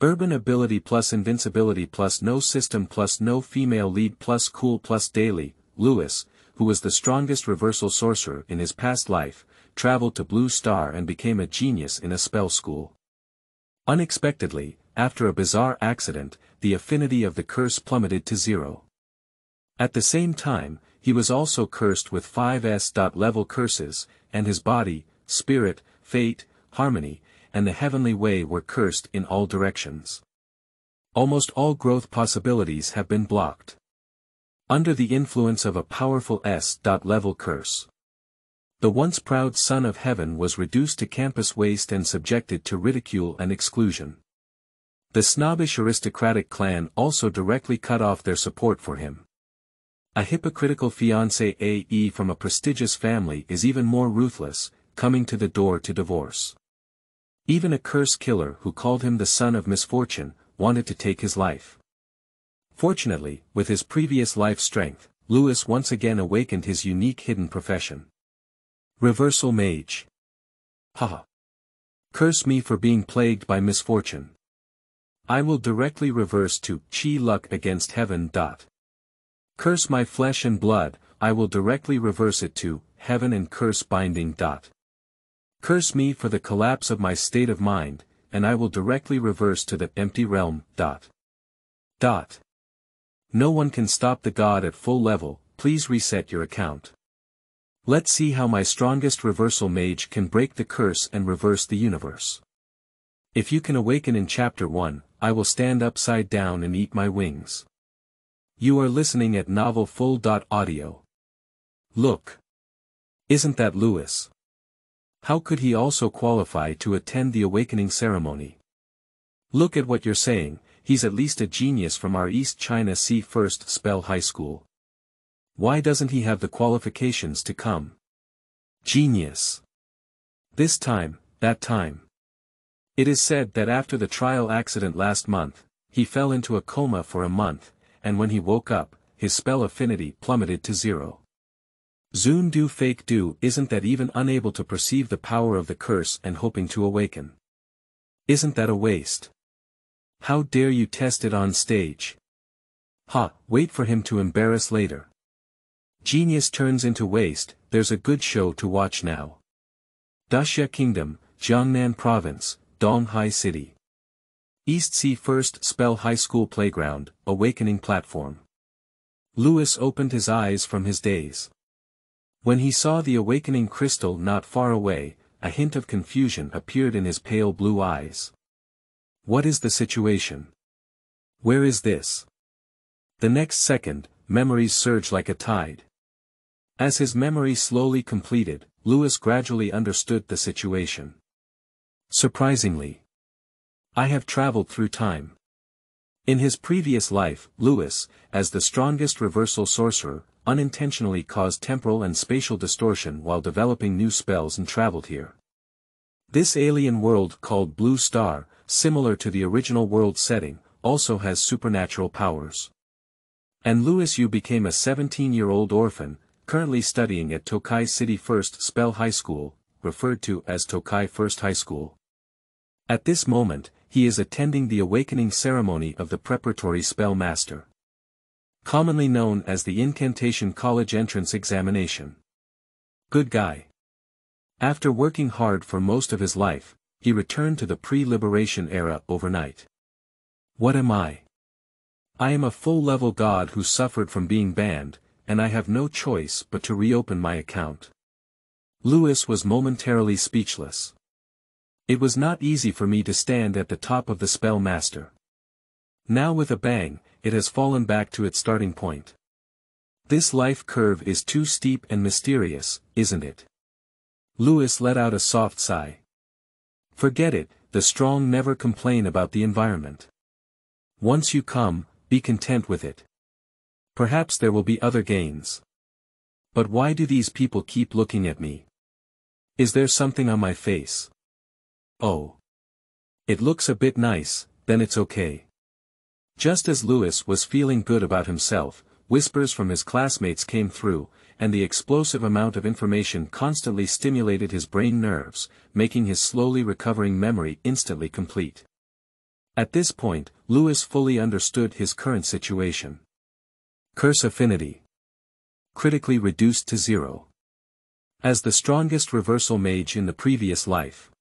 Urban ability plus invincibility plus no system plus no female Lead+Cool+Daily, Lewis, who was the strongest reversal sorcerer in his past life, traveled to Blue Star and became a genius in a spell school. Unexpectedly, after a bizarre accident, the affinity of the curse plummeted to 0. At the same time, he was also cursed with 5s.level curses, and his body, spirit, fate, harmony, and the heavenly way were cursed in all directions. Almost all growth possibilities have been blocked. Under the influence of a powerful s.level curse. The once proud son of heaven was reduced to campus waste and subjected to ridicule and exclusion. The snobbish aristocratic clan also directly cut off their support for him. A hypocritical fiancé from a prestigious family is even more ruthless, coming to the door to divorce. Even a curse killer who called him the son of misfortune, wanted to take his life. Fortunately, with his previous life strength, Lewis once again awakened his unique hidden profession. Reversal Mage. Haha. Curse me for being plagued by misfortune. I will directly reverse to chi luck against heaven. Curse my flesh and blood, I will directly reverse it to heaven and curse binding. Curse me for the collapse of my state of mind, and I will directly reverse to the empty realm. No one can stop the god at full level, please reset your account. Let's see how my strongest reversal mage can break the curse and reverse the universe. If you can awaken in chapter 1, I will stand upside down and eat my wings. You are listening at novelfull.audio. Look. Isn't that Lewis? How could he also qualify to attend the awakening ceremony? Look at what you're saying, he's at least a genius from our East China Sea First Spell High School. Why doesn't he have the qualifications to come? Genius. This time, that time. It is said that after the trial accident last month, he fell into a coma for a month, and when he woke up, his spell affinity plummeted to 0. Zoon do fake do isn't that even unable to perceive the power of the curse and hoping to awaken? Isn't that a waste? How dare you test it on stage? Ha, wait for him to embarrass later. Genius turns into waste, there's a good show to watch now. Daxia Kingdom, Jiangnan Province, Donghai City. East Sea First Spell High School Playground, Awakening Platform. Lewis opened his eyes from his daze. When he saw the awakening crystal not far away, a hint of confusion appeared in his pale blue eyes. What is the situation? Where is this? The next second, memories surged like a tide. As his memory slowly completed, Lewis gradually understood the situation. Surprisingly, I have traveled through time. In his previous life, Lewis, as the strongest reversal sorcerer, unintentionally caused temporal and spatial distortion while developing new spells and traveled here. This alien world called Blue Star, similar to the original world setting, also has supernatural powers. And Lewis Yu became a 17-year-old orphan, currently studying at Tokai City First Spell High School, referred to as Tokai First High School. At this moment, he is attending the awakening ceremony of the preparatory spell master. Commonly known as the Incantation College Entrance Examination. Good guy. After working hard for most of his life, he returned to the pre-liberation era overnight. What am I? I am a full-level god who suffered from being banned, and I have no choice but to reopen my account. Lewis was momentarily speechless. It was not easy for me to stand at the top of the spell master. Now with a bang, it has fallen back to its starting point. This life curve is too steep and mysterious, isn't it? Lewis let out a soft sigh. Forget it, the strong never complain about the environment. Once you come, be content with it. Perhaps there will be other gains. But why do these people keep looking at me? Is there something on my face? Oh. It looks a bit nice, then it's okay. Just as Lewis was feeling good about himself, whispers from his classmates came through, and the explosive amount of information constantly stimulated his brain nerves, making his slowly recovering memory instantly complete. At this point, Lewis fully understood his current situation. Curse affinity. Critically reduced to 0. As the strongest reversal mage in the previous life,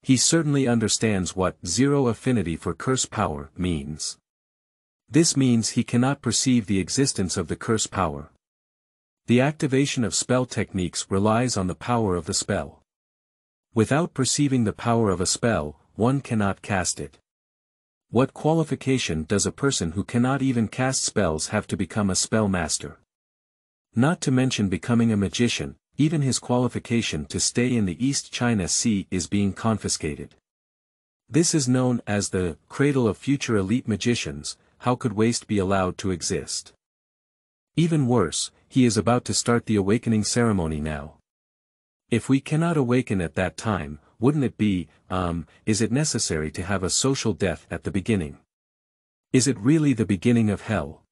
he certainly understands what 0 affinity for curse power means. This means he cannot perceive the existence of the curse power. The activation of spell techniques relies on the power of the spell. Without perceiving the power of a spell, one cannot cast it. What qualification does a person who cannot even cast spells have to become a spell master? Not to mention becoming a magician, even his qualification to stay in the East China Sea is being confiscated. This is known as the cradle of future elite magicians. How could waste be allowed to exist? Even worse, he is about to start the awakening ceremony now. If we cannot awaken at that time, wouldn't it be, is it necessary to have a social death at the beginning? Is it really the beginning of hell?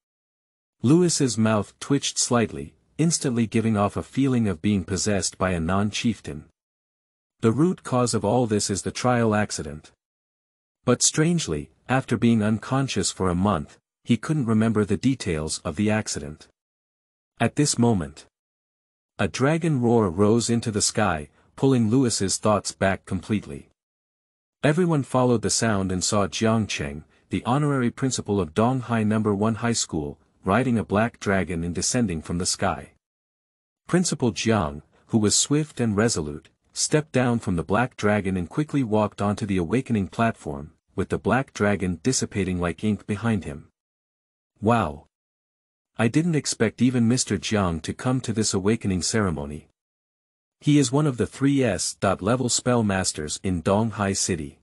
Lewis's mouth twitched slightly, instantly giving off a feeling of being possessed by a non-chieftain. The root cause of all this is the trial accident. But strangely, after being unconscious for a month, he couldn't remember the details of the accident. At this moment, a dragon roar rose into the sky, pulling Lewis's thoughts back completely. Everyone followed the sound and saw Jiang Cheng, the honorary principal of Donghai No. 1 High School, riding a black dragon and descending from the sky. Principal Jiang, who was swift and resolute, stepped down from the black dragon and quickly walked onto the awakening platform, with the black dragon dissipating like ink behind him. Wow! I didn't expect even Mr. Jiang to come to this awakening ceremony. He is one of the 3S.level spell masters in Donghai City.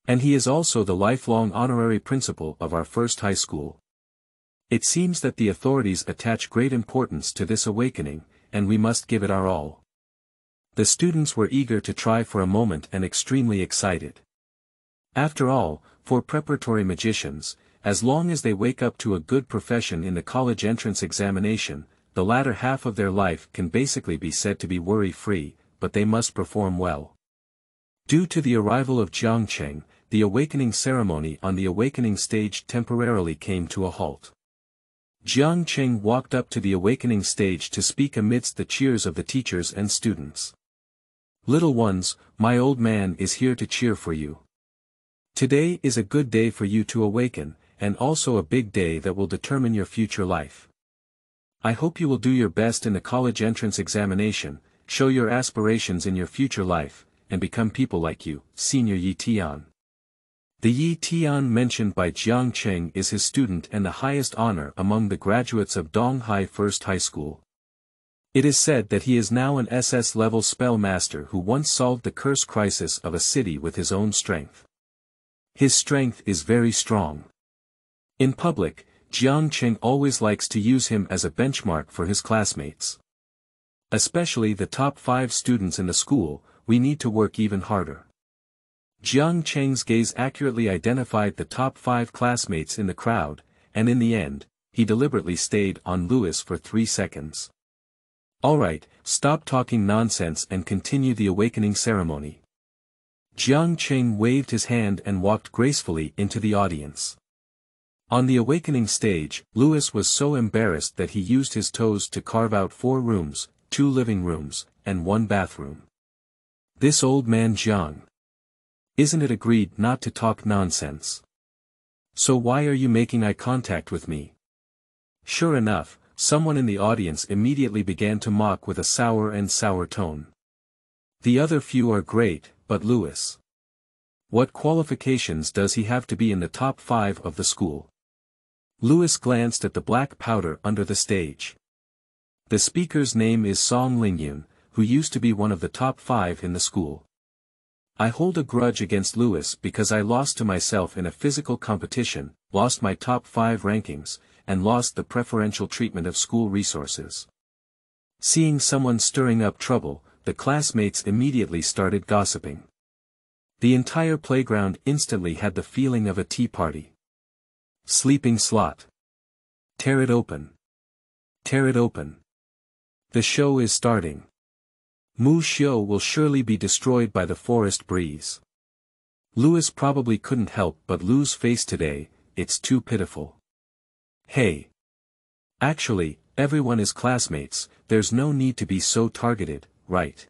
And he is also the lifelong honorary principal of our first high school. It seems that the authorities attach great importance to this awakening, and we must give it our all. The students were eager to try for a moment and extremely excited. After all, for preparatory magicians, as long as they wake up to a good profession in the college entrance examination, the latter half of their life can basically be said to be worry-free, but they must perform well. Due to the arrival of Jiang Cheng, the awakening ceremony on the awakening stage temporarily came to a halt. Jiang Cheng walked up to the awakening stage to speak amidst the cheers of the teachers and students. Little ones, my old man is here to cheer for you. Today is a good day for you to awaken, and also a big day that will determine your future life. I hope you will do your best in the college entrance examination, show your aspirations in your future life, and become people like you, Senior Yi Tian. The Yi Tian mentioned by Jiang Cheng is his student and the highest honor among the graduates of Donghai First High School. It is said that he is now an SS-level spell master who once solved the curse crisis of a city with his own strength. His strength is very strong. In public, Jiang Cheng always likes to use him as a benchmark for his classmates. Especially the top 5 students in the school, we need to work even harder. Jiang Cheng's gaze accurately identified the top 5 classmates in the crowd, and in the end, he deliberately stayed on Lewis for 3 seconds. Alright, stop talking nonsense and continue the awakening ceremony. Jiang Cheng waved his hand and walked gracefully into the audience. On the awakening stage, Lewis was so embarrassed that he used his toes to carve out 4 rooms, 2 living rooms, and 1 bathroom. This old man Jiang. Isn't it agreed not to talk nonsense? So why are you making eye contact with me? Sure enough, someone in the audience immediately began to mock with a sour tone. The other few are great, but Lewis. What qualifications does he have to be in the top 5 of the school? Lewis glanced at the black powder under the stage. The speaker's name is Song Lingyun, who used to be one of the top 5 in the school. I hold a grudge against Lewis because I lost to myself in a physical competition, lost my top 5 rankings, and lost the preferential treatment of school resources. Seeing someone stirring up trouble, the classmates immediately started gossiping. The entire playground instantly had the feeling of a tea party. Sleeping slot. Tear it open. Tear it open. The show is starting. Mu Xiu will surely be destroyed by the forest breeze. Louis probably couldn't help but lose face today, it's too pitiful. Hey. Actually, everyone is classmates, there's no need to be so targeted, right?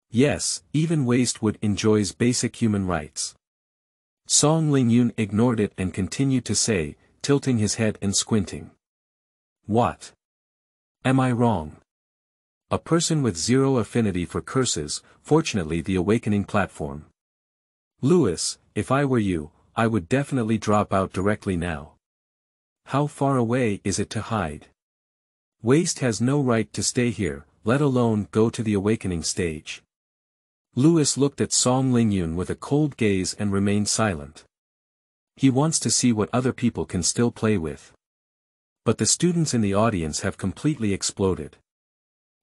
Yes, even Wastewood enjoys basic human rights. Song Lingyun ignored it and continued to say, tilting his head and squinting. What? Am I wrong? A person with zero affinity for curses, fortunately the awakening platform. Louis, if I were you, I would definitely drop out directly now. How far away is it to hide? Waste has no right to stay here, let alone go to the awakening stage. Louis looked at Song Lingyun with a cold gaze and remained silent. He wants to see what other people can still play with. But the students in the audience have completely exploded.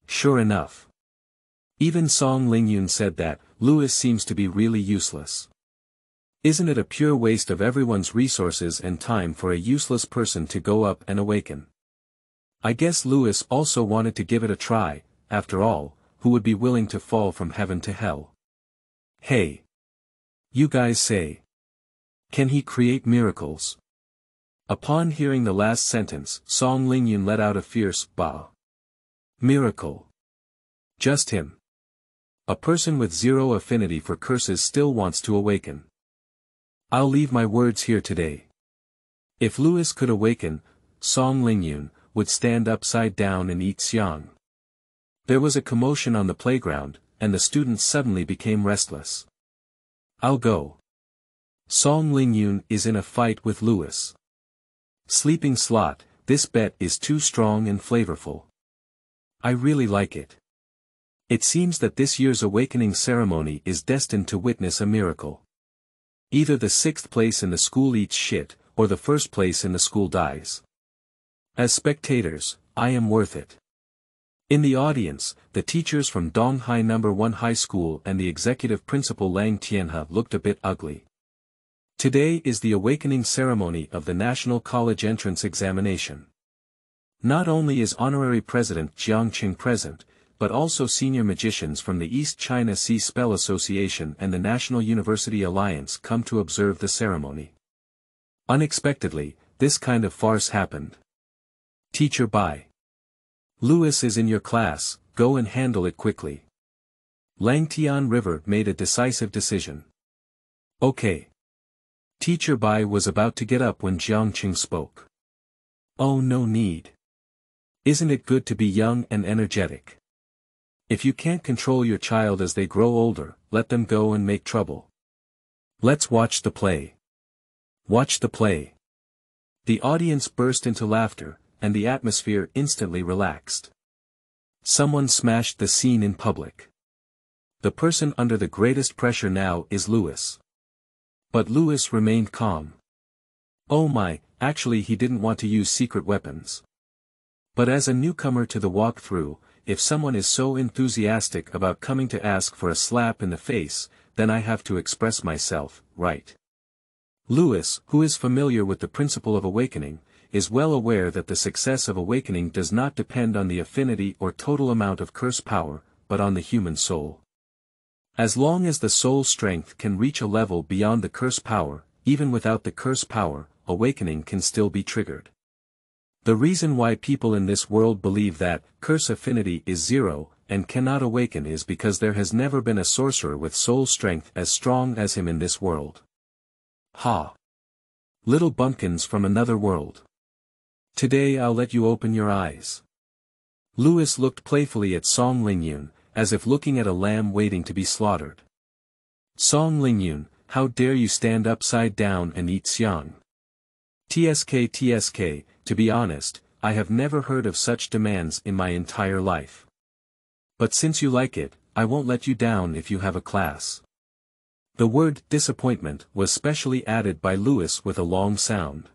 Sure enough. Even Song Lingyun said that, Louis seems to be really useless. Isn't it a pure waste of everyone's resources and time for a useless person to go up and awaken? I guess Louis also wanted to give it a try, after all, who would be willing to fall from heaven to hell? Hey! You guys say. Can he create miracles? Upon hearing the last sentence, Song Lingyun let out a fierce bah. Miracle. Just him. A person with zero affinity for curses still wants to awaken. I'll leave my words here today. If Louis could awaken, Song Lingyun would stand upside down and eat xiang. There was a commotion on the playground, and the students suddenly became restless. I'll go. Song Lingyun is in a fight with Louis. Sleeping slot, this bet is too strong and flavorful. I really like it. It seems that this year's awakening ceremony is destined to witness a miracle. Either the 6th place in the school eats shit, or the 1st place in the school dies. As spectators, I am worth it. In the audience, the teachers from Donghai No. 1 High School and the executive principal Lang Tianhe looked a bit ugly. Today is the awakening ceremony of the National College Entrance Examination. Not only is Honorary President Jiang Qing present, but also senior magicians from the East China Sea Spell Association and the National University Alliance come to observe the ceremony. Unexpectedly, this kind of farce happened. Teacher Bai. Louis is in your class, go and handle it quickly. Langtian River made a decisive decision. Okay. Teacher Bai was about to get up when Jiang Qing spoke. Oh, no need. Isn't it good to be young and energetic? If you can't control your child as they grow older, let them go and make trouble. Let's watch the play. Watch the play. The audience burst into laughter, and the atmosphere instantly relaxed. Someone smashed the scene in public. The person under the greatest pressure now is Louis. But Louis remained calm. Oh my, actually he didn't want to use secret weapons. But as a newcomer to the walkthrough, if someone is so enthusiastic about coming to ask for a slap in the face, then I have to express myself, right? Louis, who is familiar with the principle of awakening, is well aware that the success of awakening does not depend on the affinity or total amount of curse power, but on the human soul. As long as the soul strength can reach a level beyond the curse power, even without the curse power, awakening can still be triggered. The reason why people in this world believe that curse affinity is zero, and cannot awaken is because there has never been a sorcerer with soul strength as strong as him in this world. Ha! Little bumpkins from another world. Today I'll let you open your eyes. Louis looked playfully at Song Lingyun, as if looking at a lamb waiting to be slaughtered. Song Lingyun, how dare you stand upside down and eat xiang? TSK, to be honest, I have never heard of such demands in my entire life. But since you like it, I won't let you down if you have a class. The word disappointment was specially added by Louis with a long sound.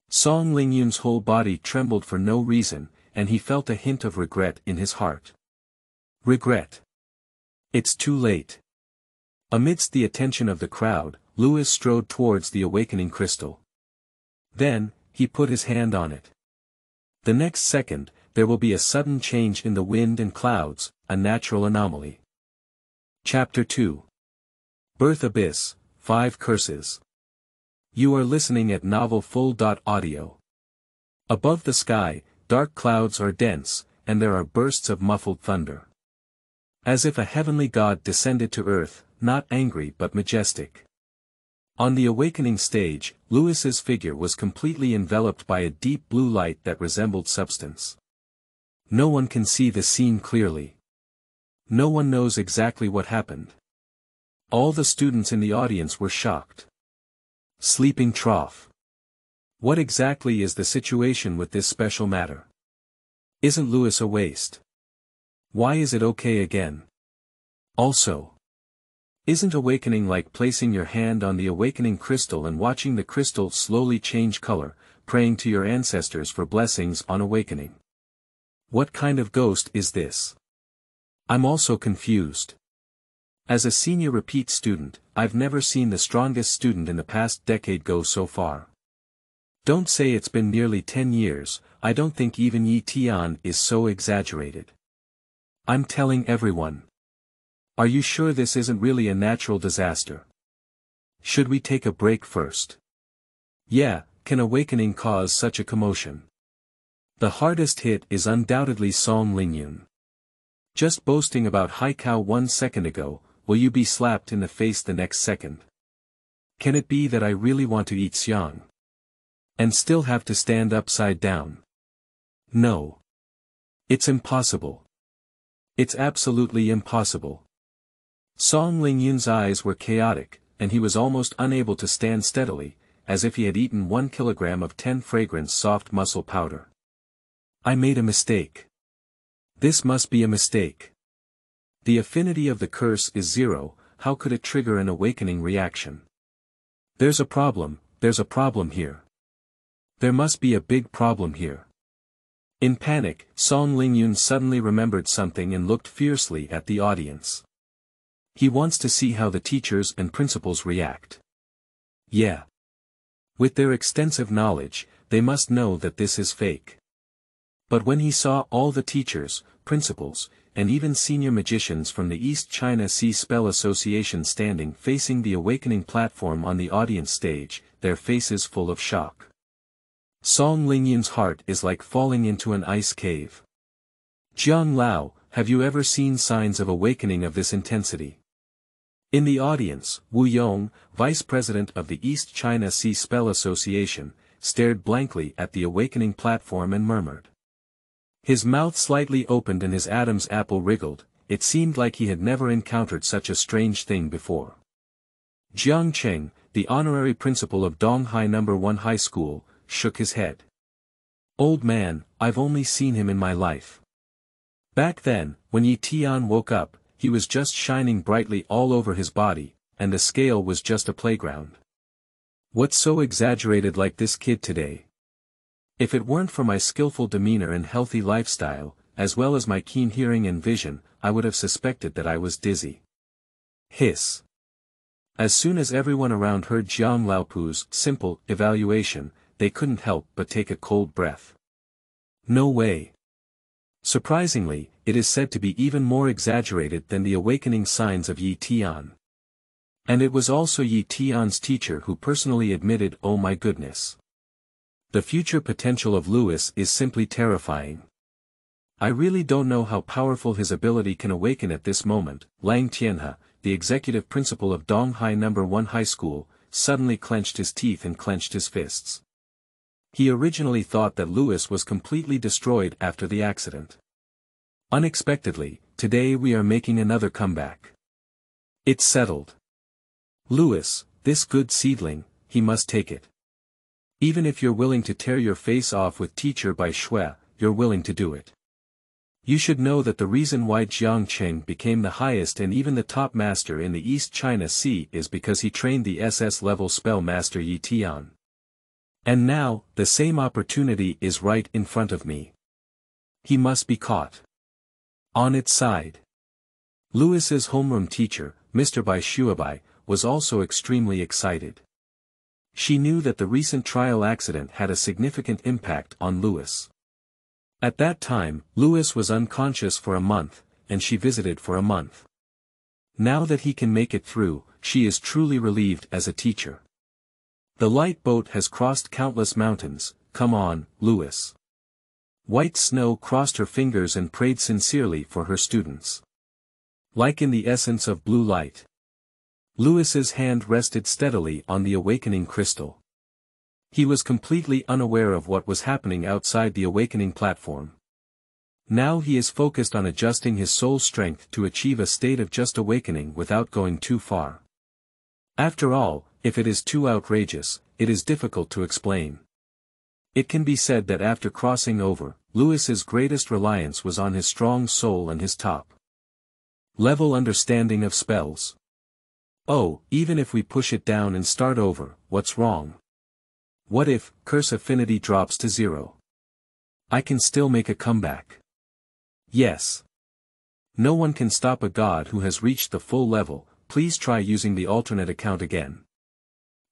Song Lingyun's whole body trembled for no reason, and he felt a hint of regret in his heart. Regret. It's too late. Amidst the attention of the crowd, Louis strode towards the awakening crystal. Then, he put his hand on it. The next second, there will be a sudden change in the wind and clouds, a natural anomaly. Chapter 2. Birth Abyss, 5 Curses. You are listening at Novel Full.Audio. Above the sky, dark clouds are dense, and there are bursts of muffled thunder. As if a heavenly god descended to earth, not angry but majestic. On the awakening stage, Lewis's figure was completely enveloped by a deep blue light that resembled substance. No one can see the scene clearly. No one knows exactly what happened. All the students in the audience were shocked. Sleeping trough. What exactly is the situation with this special matter? Isn't Lewis a waste? Why is it okay again? Also, isn't awakening like placing your hand on the awakening crystal and watching the crystal slowly change color, praying to your ancestors for blessings on awakening? What kind of ghost is this? I'm also confused. As a senior repeat student, I've never seen the strongest student in the past decade go so far. Don't say it's been nearly 10 years, I don't think even Yi Tian is so exaggerated. I'm telling everyone. Are you sure this isn't really a natural disaster? Should we take a break first? Yeah, can awakening cause such a commotion? The hardest hit is undoubtedly Song Lingyun. Just boasting about Haikao 1 second ago, will you be slapped in the face the next second? Can it be that I really want to eat Xiang? And still have to stand upside down? No. It's impossible. It's absolutely impossible. Song Lingyun's eyes were chaotic, and he was almost unable to stand steadily, as if he had eaten 1 kilogram of 10 fragrance soft muscle powder. I made a mistake. This must be a mistake. The affinity of the curse is 0, how could it trigger an awakening reaction? There's a problem here. There must be a big problem here. In panic, Song Lingyun suddenly remembered something and looked fiercely at the audience. He wants to see how the teachers and principals react. Yeah. With their extensive knowledge, they must know that this is fake. But when he saw all the teachers, principals, and even senior magicians from the East China Sea Spell Association standing facing the awakening platform on the audience stage, their faces full of shock. Song Lingyun's heart is like falling into an ice cave. Jiang Lao, have you ever seen signs of awakening of this intensity? In the audience, Wu Yong, vice president of the East China Sea Spell Association, stared blankly at the awakening platform and murmured. His mouth slightly opened and his Adam's apple wriggled, it seemed like he had never encountered such a strange thing before. Jiang Cheng, the honorary principal of Donghai No. 1 High School, shook his head. Old man, I've only seen him in my life. Back then, when Yi Tian woke up, he was just shining brightly all over his body, and the scale was just a playground. What's so exaggerated like this kid today? If it weren't for my skillful demeanor and healthy lifestyle, as well as my keen hearing and vision, I would have suspected that I was dizzy. Hiss. As soon as everyone around heard Jiang Laopu's simple evaluation, they couldn't help but take a cold breath. No way. Surprisingly, it is said to be even more exaggerated than the awakening signs of Yi Tian. And it was also Yi Tian's teacher who personally admitted, oh my goodness. The future potential of Lewis is simply terrifying. I really don't know how powerful his ability can awaken at this moment. Lang Tianhe, the executive principal of Donghai No. 1 High School, suddenly clenched his teeth and clenched his fists. He originally thought that Lewis was completely destroyed after the accident. Unexpectedly, today we are making another comeback. It's settled. Lewis, this good seedling, he must take it. Even if you're willing to tear your face off with teacher by Shui, you're willing to do it. You should know that the reason why Jiang Cheng became the highest and even the top master in the East China Sea is because he trained the SS-level spell master Yi Tian. And now, the same opportunity is right in front of me. He must be caught. On its side. Lewis's homeroom teacher, Mr. Bai Shuabai, was also extremely excited. She knew that the recent trial accident had a significant impact on Lewis. At that time, Lewis was unconscious for a month, and she visited for a month. Now that he can make it through, she is truly relieved as a teacher. The light boat has crossed countless mountains, come on, Lewis. White snow crossed her fingers and prayed sincerely for her students. Like in the essence of blue light. Lewis's hand rested steadily on the awakening crystal. He was completely unaware of what was happening outside the awakening platform. Now he is focused on adjusting his soul strength to achieve a state of just awakening without going too far. After all, if it is too outrageous, it is difficult to explain. It can be said that after crossing over, Lewis's greatest reliance was on his strong soul and his top-level understanding of spells. Oh, even if we push it down and start over, what's wrong? What if curse affinity drops to 0? I can still make a comeback. Yes. No one can stop a god who has reached the full level. Please try using the alternate account again.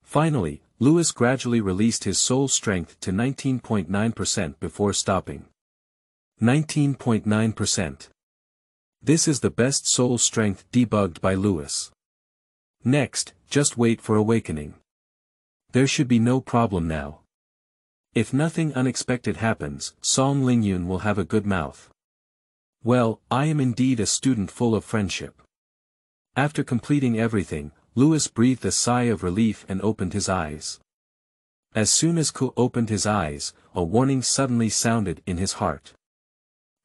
Finally, Lewis gradually released his soul strength to 19.9% before stopping. 19.9%. This is the best soul strength debugged by Lewis. Next, just wait for awakening. There should be no problem now. If nothing unexpected happens, Song Lingyun will have a good mouth. Well, I am indeed a student full of friendship. After completing everything, Lewis breathed a sigh of relief and opened his eyes. As soon as Ko opened his eyes, a warning suddenly sounded in his heart.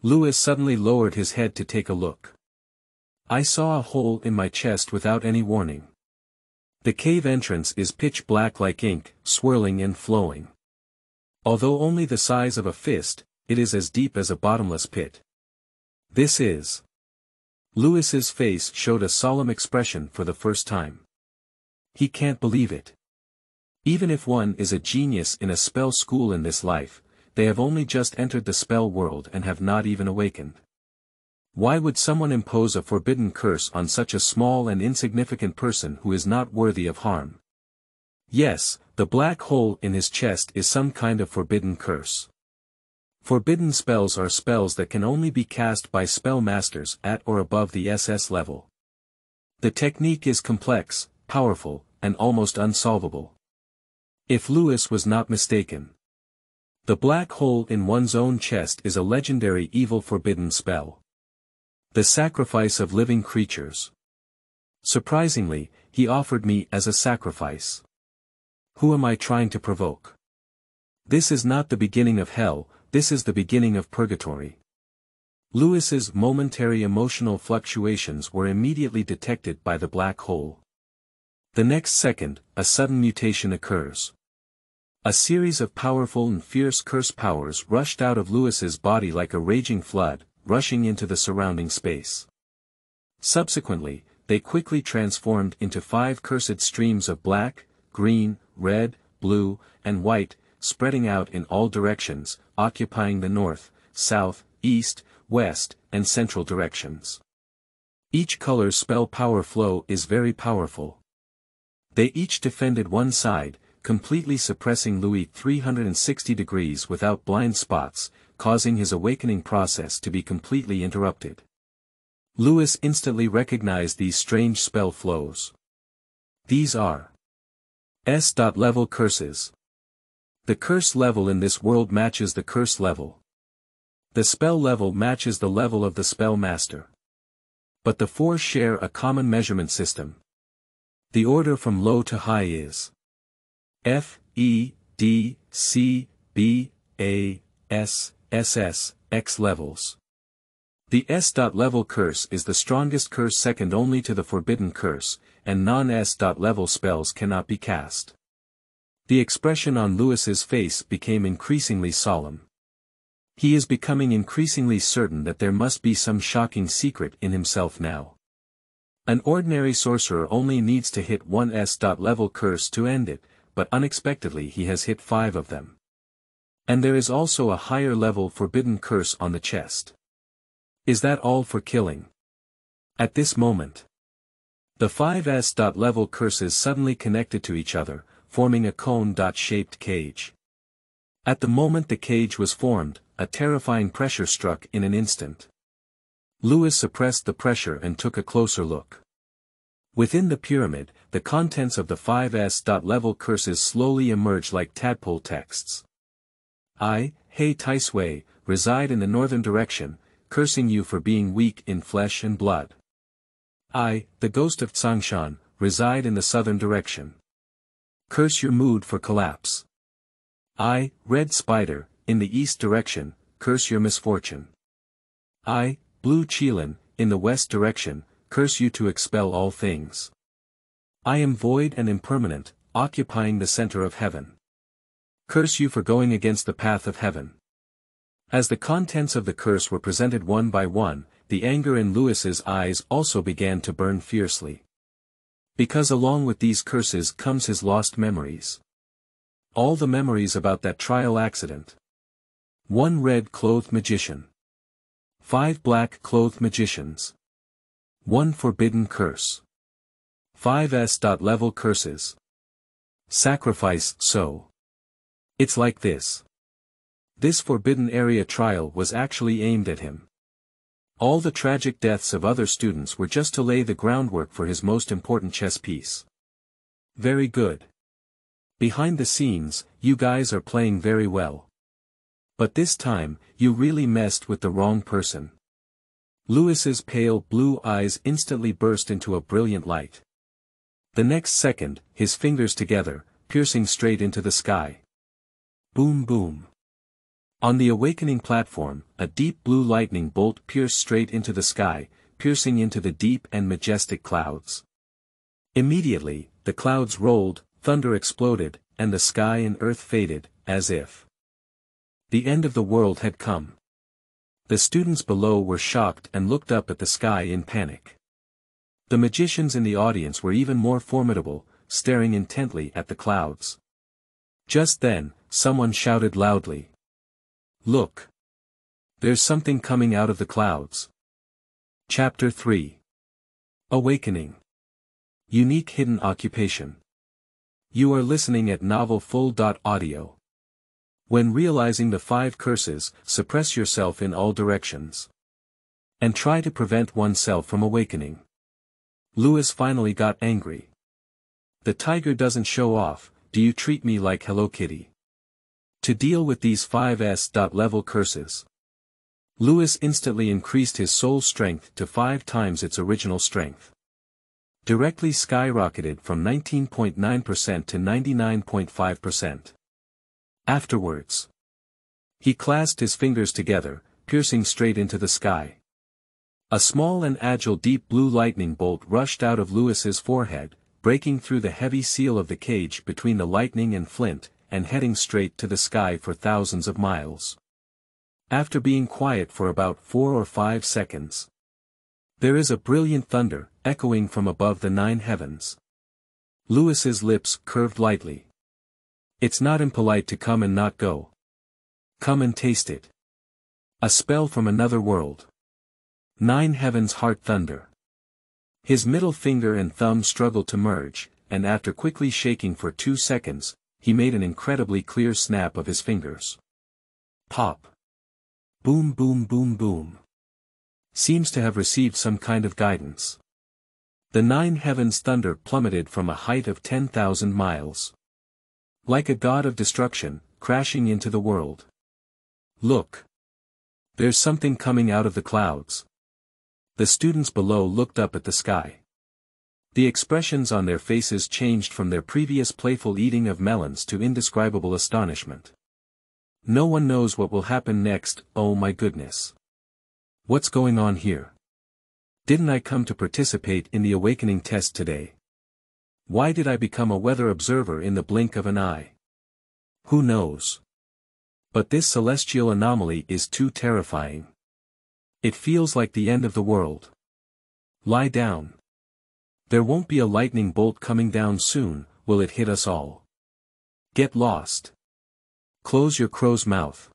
Lewis suddenly lowered his head to take a look. I saw a hole in my chest without any warning. The cave entrance is pitch black like ink, swirling and flowing. Although only the size of a fist, it is as deep as a bottomless pit. This is. Lewis's face showed a solemn expression for the first time. He can't believe it. Even if one is a genius in a spell school in this life, they have only just entered the spell world and have not even awakened. Why would someone impose a forbidden curse on such a small and insignificant person who is not worthy of harm? Yes, the black hole in his chest is some kind of forbidden curse. Forbidden spells are spells that can only be cast by spell masters at or above the SS level. The technique is complex, powerful, and almost unsolvable. If Lewis was not mistaken. The black hole in one's own chest is a legendary evil forbidden spell. The sacrifice of living creatures. Surprisingly, he offered me as a sacrifice. Who am I trying to provoke? This is not the beginning of hell, this is the beginning of purgatory. Lewis's momentary emotional fluctuations were immediately detected by the black hole. The next second, a sudden mutation occurs. A series of powerful and fierce curse powers rushed out of Lewis's body like a raging flood, rushing into the surrounding space. Subsequently, they quickly transformed into 5 cursed streams of black, green, red, blue, and white, spreading out in all directions, occupying the north, south, east, west, and central directions. Each color's spell power flow is very powerful. They each defended one side, completely suppressing Louis 360 degrees without blind spots, causing his awakening process to be completely interrupted. Lewis instantly recognized these strange spell flows. These are S.level curses. The curse level in this world matches the curse level. The spell level matches the level of the spell master. But the 4 share a common measurement system. The order from low to high is F, E, D, C, B, A, S, SS, X levels. The S.level curse is the strongest curse second only to the forbidden curse, and non-S.level spells cannot be cast. The expression on Lewis's face became increasingly solemn. He is becoming increasingly certain that there must be some shocking secret in himself now. An ordinary sorcerer only needs to hit one S.level curse to end it, but unexpectedly he has hit 5 of them. And there is also a higher level forbidden curse on the chest. Is that all for killing? At this moment, the 5 S.level curses suddenly connected to each other, forming a cone-shaped cage. At the moment the cage was formed, a terrifying pressure struck in an instant. Lewis suppressed the pressure and took a closer look. Within the pyramid, the contents of the 5S.level curses slowly emerge like tadpole texts. I, Hei Taisui, reside in the northern direction, cursing you for being weak in flesh and blood. I, the ghost of Qingshuang, reside in the southern direction. Curse your mood for collapse. I, Red Spider, in the east direction, curse your misfortune. I, Blue Qilin, in the west direction, curse you to expel all things. I am void and impermanent, occupying the center of heaven. Curse you for going against the path of heaven. As the contents of the curse were presented one by one, the anger in Lewis's eyes also began to burn fiercely. Because along with these curses comes his lost memories. All the memories about that trial accident. 1 red-clothed magician. 5 black-clothed magicians. 1 forbidden curse. 5S.level curses. Sacrifice, so. It's like this. This forbidden area trial was actually aimed at him. All the tragic deaths of other students were just to lay the groundwork for his most important chess piece. Very good. Behind the scenes, you guys are playing very well. But this time, you really messed with the wrong person. Lewis's pale blue eyes instantly burst into a brilliant light. The next second, his fingers together, piercing straight into the sky. Boom boom. On the awakening platform, a deep blue lightning bolt pierced straight into the sky, piercing into the deep and majestic clouds. Immediately, the clouds rolled, thunder exploded, and the sky and earth faded, as if the end of the world had come. The students below were shocked and looked up at the sky in panic. The magicians in the audience were even more formidable, staring intently at the clouds. Just then, someone shouted loudly. Look! There's something coming out of the clouds. Chapter 3. Awakening. Unique hidden occupation. You are listening at novel-full.audio. When realizing the 5 curses, suppress yourself in all directions. And try to prevent oneself from awakening. Lewis finally got angry. The tiger doesn't show off, do you treat me like Hello Kitty? To deal with these 5S.level curses, Lewis instantly increased his soul strength to 5 times its original strength. Directly skyrocketed from 19.9% to 99.5%. Afterwards, he clasped his fingers together, piercing straight into the sky. A small and agile deep blue lightning bolt rushed out of Lewis's forehead, breaking through the heavy seal of the cage between the lightning and flint, and heading straight to the sky for thousands of miles. After being quiet for about 4 or 5 seconds, there is a brilliant thunder, echoing from above the 9 heavens. Lewis's lips curved lightly. It's not impolite to come and not go. Come and taste it. A spell from another world. 9 heavens heart thunder. His middle finger and thumb struggled to merge, and after quickly shaking for 2 seconds, he made an incredibly clear snap of his fingers. Pop. Boom boom boom boom. Seems to have received some kind of guidance. The 9 heavens thunder plummeted from a height of 10,000 miles. Like a god of destruction, crashing into the world. Look! There's something coming out of the clouds. The students below looked up at the sky. The expressions on their faces changed from their previous playful eating of melons to indescribable astonishment. No one knows what will happen next, oh my goodness. What's going on here? Didn't I come to participate in the awakening test today? Why did I become a weather observer in the blink of an eye? Who knows? But this celestial anomaly is too terrifying. It feels like the end of the world. Lie down. There won't be a lightning bolt coming down soon, will it hit us all? Get lost. Close your crow's mouth.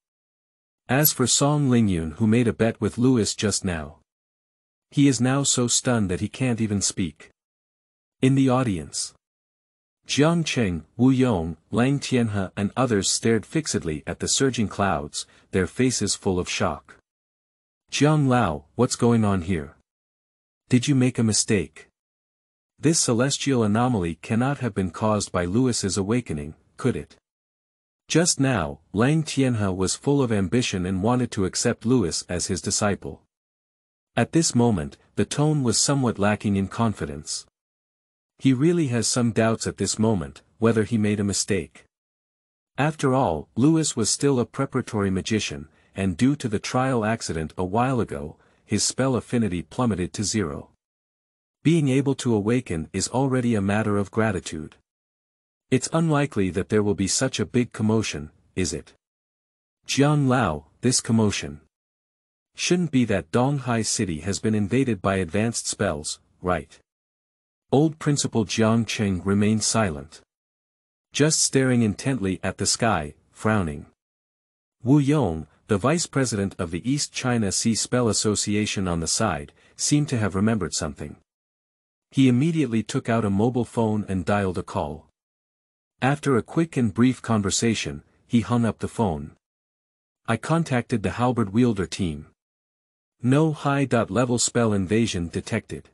As for Song Lingyun, who made a bet with Lewis just now, he is now so stunned that he can't even speak. In the audience, Jiang Cheng, Wu Yong, Lang Tianhe and others stared fixedly at the surging clouds, their faces full of shock. Jiang Lao, what's going on here? Did you make a mistake? This celestial anomaly cannot have been caused by Lewis's awakening, could it? Just now, Lang Tianhe was full of ambition and wanted to accept Lewis as his disciple. At this moment, the tone was somewhat lacking in confidence. He really has some doubts at this moment, whether he made a mistake. After all, Lewis was still a preparatory magician, and due to the trial accident a while ago, his spell affinity plummeted to 0. Being able to awaken is already a matter of gratitude. It's unlikely that there will be such a big commotion, is it? Jiang Lao, this commotion shouldn't be that Donghai City has been invaded by advanced spells, right? Old Principal Jiang Cheng remained silent, just staring intently at the sky, frowning. Wu Yong, the vice president of the East China Sea Spell Association on the side, seemed to have remembered something. He immediately took out a mobile phone and dialed a call. After a quick and brief conversation, he hung up the phone. I contacted the halberd wielder team. No high-level spell invasion detected.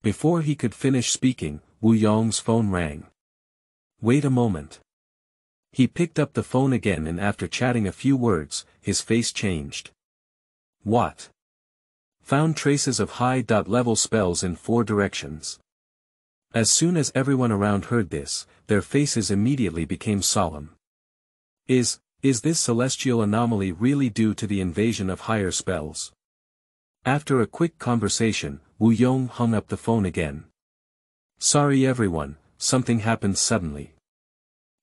Before he could finish speaking, Wu Yong's phone rang. Wait a moment. He picked up the phone again and after chatting a few words, his face changed. What? Found traces of high-level spells in 4 directions. As soon as everyone around heard this, their faces immediately became solemn. Is this celestial anomaly really due to the invasion of higher spells? After a quick conversation, Wu Yong hung up the phone again. Sorry everyone, something happened suddenly.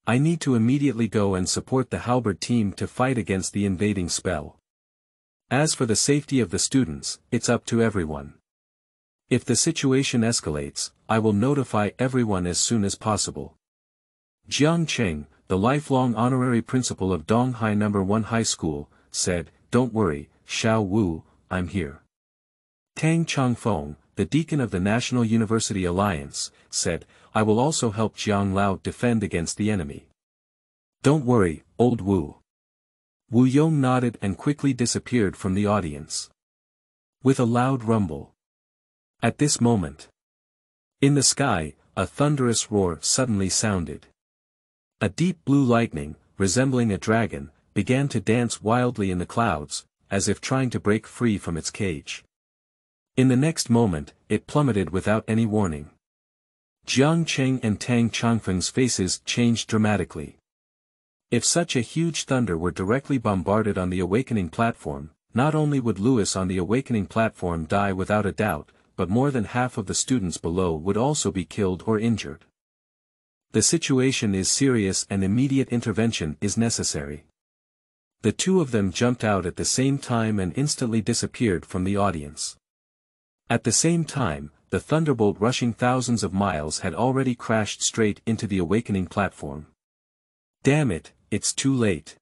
I need to immediately go and support the halberd team to fight against the invading spell. As for the safety of the students, it's up to everyone. If the situation escalates, I will notify everyone as soon as possible. Jiang Cheng, the lifelong honorary principal of Donghai No. 1 High School, said, Don't worry, Xiao Wu, I'm here. Tang Changfeng, the deacon of the National University Alliance, said, I will also help Jiang Lao defend against the enemy. Don't worry, old Wu. Wu Yong nodded and quickly disappeared from the audience. With a loud rumble. At this moment, in the sky, a thunderous roar suddenly sounded. A deep blue lightning, resembling a dragon, began to dance wildly in the clouds, as if trying to break free from its cage. In the next moment, it plummeted without any warning. Jiang Cheng and Tang Changfeng's faces changed dramatically. If such a huge thunder were directly bombarded on the awakening platform, not only would Lewis on the awakening platform die without a doubt, but more than half of the students below would also be killed or injured. The situation is serious and immediate intervention is necessary. The two of them jumped out at the same time and instantly disappeared from the audience. At the same time, the thunderbolt rushing thousands of miles had already crashed straight into the awakening platform. Damn it, it's too late.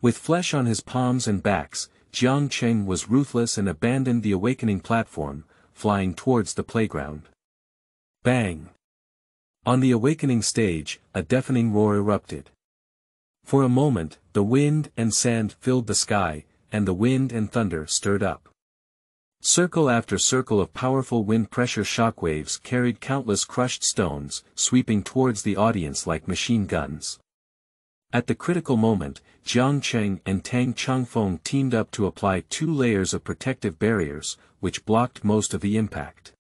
With flesh on his palms and backs, Jiang Cheng was ruthless and abandoned the awakening platform, flying towards the playground. Bang! On the awakening stage, a deafening roar erupted. For a moment, the wind and sand filled the sky, and the wind and thunder stirred up. Circle after circle of powerful wind pressure shockwaves carried countless crushed stones, sweeping towards the audience like machine guns. At the critical moment, Jiang Cheng and Tang Changfeng teamed up to apply 2 layers of protective barriers, which blocked most of the impact.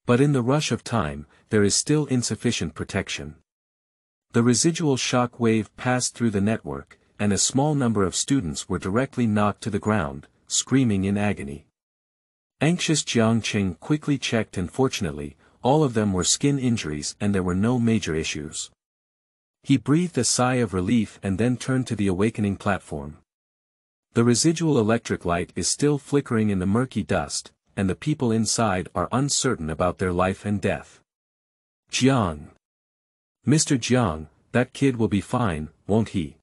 But in the rush of time, there is still insufficient protection. The residual shock wave passed through the network, and a small number of students were directly knocked to the ground, screaming in agony. Anxious Jiang Cheng quickly checked and fortunately, all of them were skin injuries and there were no major issues. He breathed a sigh of relief and then turned to the awakening platform. The residual electric light is still flickering in the murky dust, and the people inside are uncertain about their life and death. Jiang. Mr. Jiang, that kid will be fine, won't he?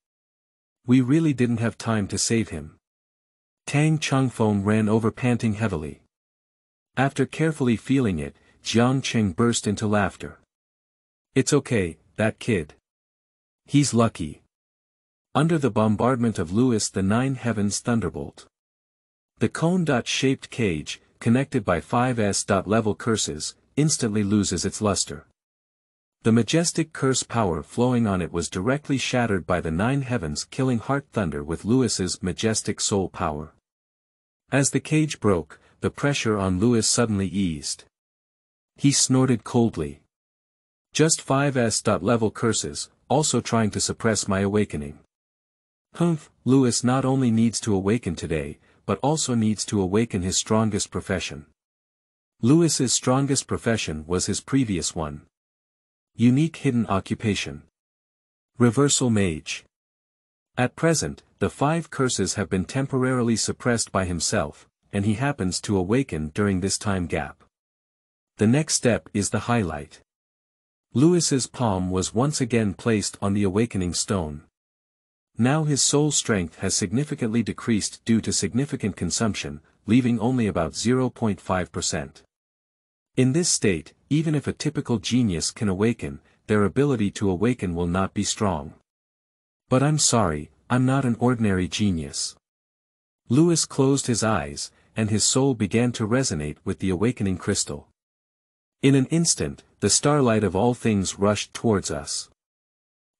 We really didn't have time to save him. Tang Changfeng ran over panting heavily. After carefully feeling it, Jiang Cheng burst into laughter. It's okay, that kid. He's lucky. Under the bombardment of Lewis the 9 Heavens Thunderbolt. The cone-shaped cage, connected by 5 S-level curses, instantly loses its luster. The majestic curse power flowing on it was directly shattered by the 9 heavens killing heart thunder with Lewis's majestic soul power. As the cage broke, the pressure on Lewis suddenly eased. He snorted coldly. Just 5s.level curses, also trying to suppress my awakening. Humph, Lewis not only needs to awaken today, but also needs to awaken his strongest profession. Lewis's strongest profession was his previous one. Unique hidden occupation. Reversal Mage. At present, the 5 curses have been temporarily suppressed by himself, and he happens to awaken during this time gap. The next step is the highlight. Lewis's palm was once again placed on the awakening stone. Now his soul strength has significantly decreased due to significant consumption, leaving only about 0.5%. In this state, even if a typical genius can awaken, their ability to awaken will not be strong. But I'm sorry, I'm not an ordinary genius. Lewis closed his eyes, and his soul began to resonate with the awakening crystal. In an instant, the starlight of all things rushed towards us.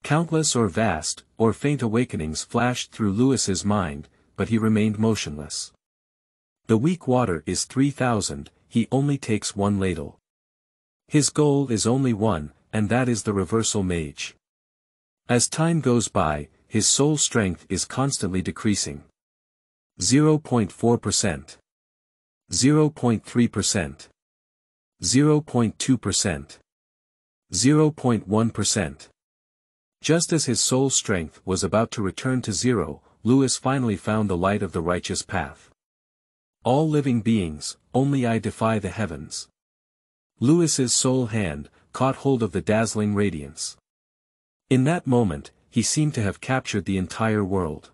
Countless or vast, or faint awakenings flashed through Lewis's mind, but he remained motionless. The weak water is 3,000, he only takes 1 ladle. His goal is only one, and that is the reversal mage. As time goes by, his soul strength is constantly decreasing. 0.4%. 0.3%. 0.2%. 0.1%. Just as his soul strength was about to return to 0, Lewis finally found the light of the righteous path. All living beings, only I defy the heavens. Lewis's soul hand caught hold of the dazzling radiance. In that moment, he seemed to have captured the entire world.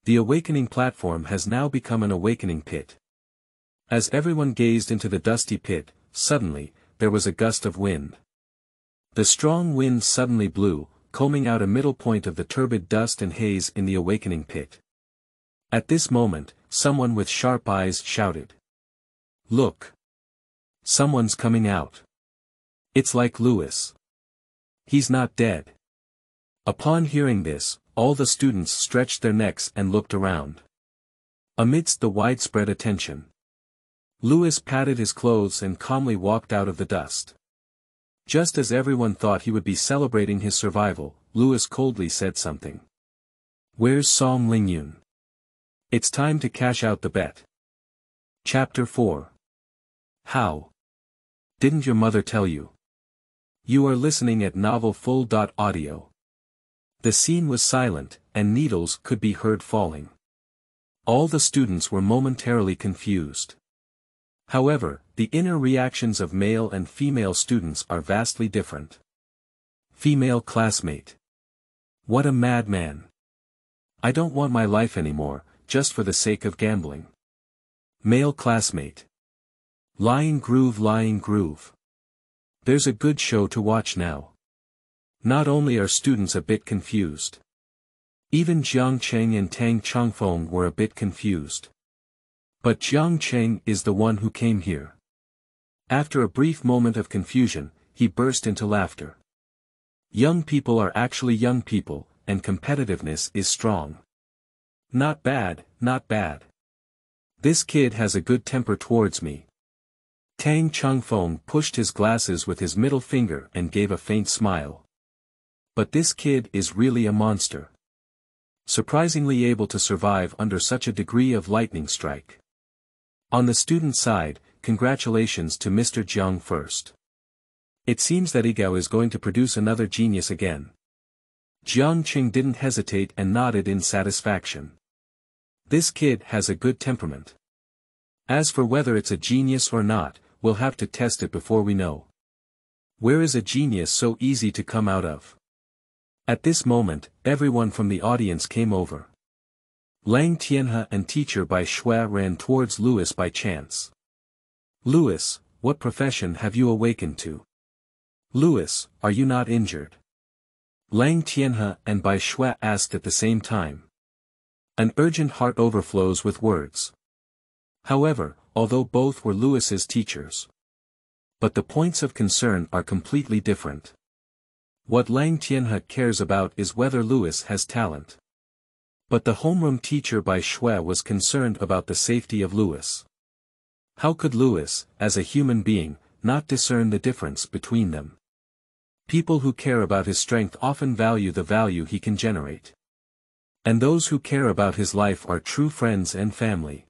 The awakening platform has now become an awakening pit. As everyone gazed into the dusty pit, suddenly, there was a gust of wind. The strong wind suddenly blew, combing out a middle point of the turbid dust and haze in the awakening pit. At this moment, someone with sharp eyes shouted. "Look! Someone's coming out. It's like Lewis. He's not dead." Upon hearing this, all the students stretched their necks and looked around. Amidst the widespread attention, Lewis patted his clothes and calmly walked out of the dust. Just as everyone thought he would be celebrating his survival, Lewis coldly said something. "Where's Song Lingyun? It's time to cash out the bet." Chapter 4. How? Didn't your mother tell you? You are listening at novel-full.audio. The scene was silent, and needles could be heard falling. All the students were momentarily confused. However, the inner reactions of male and female students are vastly different. Female classmate. What a madman. I don't want my life anymore, just for the sake of gambling. Male classmate. Lying groove. There's a good show to watch now. Not only are students a bit confused. Even Jiang Cheng and Tang Chongfeng were a bit confused. But Jiang Cheng is the one who came here. After a brief moment of confusion, he burst into laughter. Young people are actually young people, and competitiveness is strong. Not bad, not bad. This kid has a good temper towards me. Tang Chongfeng pushed his glasses with his middle finger and gave a faint smile. But this kid is really a monster. Surprisingly able to survive under such a degree of lightning strike. On the student side, congratulations to Mr. Jiang first. It seems that Igao is going to produce another genius again. Jiang Qing didn't hesitate and nodded in satisfaction. This kid has a good temperament. As for whether it's a genius or not, we'll have to test it before we know. Where is a genius so easy to come out of? At this moment, everyone from the audience came over. Lang Tianhe and teacher Bai Shui ran towards Lewis by chance. "Lewis, what profession have you awakened to? Lewis, are you not injured?" Lang Tianhe and Bai Shui asked at the same time. An urgent heart overflows with words. However, although both were Lewis's teachers, But the points of concern are completely different. What Lang Tianhe cares about is whether Louis has talent. But the homeroom teacher by Shui was concerned about the safety of Louis. How could Louis, as a human being, not discern the difference between them? People who care about his strength often value the value he can generate. And those who care about his life are true friends and family.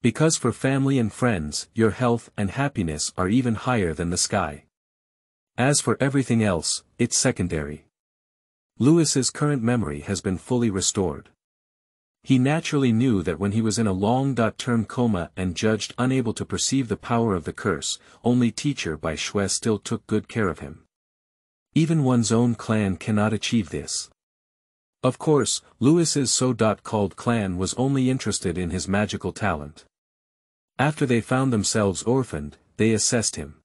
Because for family and friends, your health and happiness are even higher than the sky. As for everything else, it's secondary. Louis's current memory has been fully restored. He naturally knew that when he was in a long-term coma and judged unable to perceive the power of the curse, only teacher by Shui still took good care of him. Even one's own clan cannot achieve this. Of course, Louis's so-called clan was only interested in his magical talent. After they found themselves orphaned, they assessed him.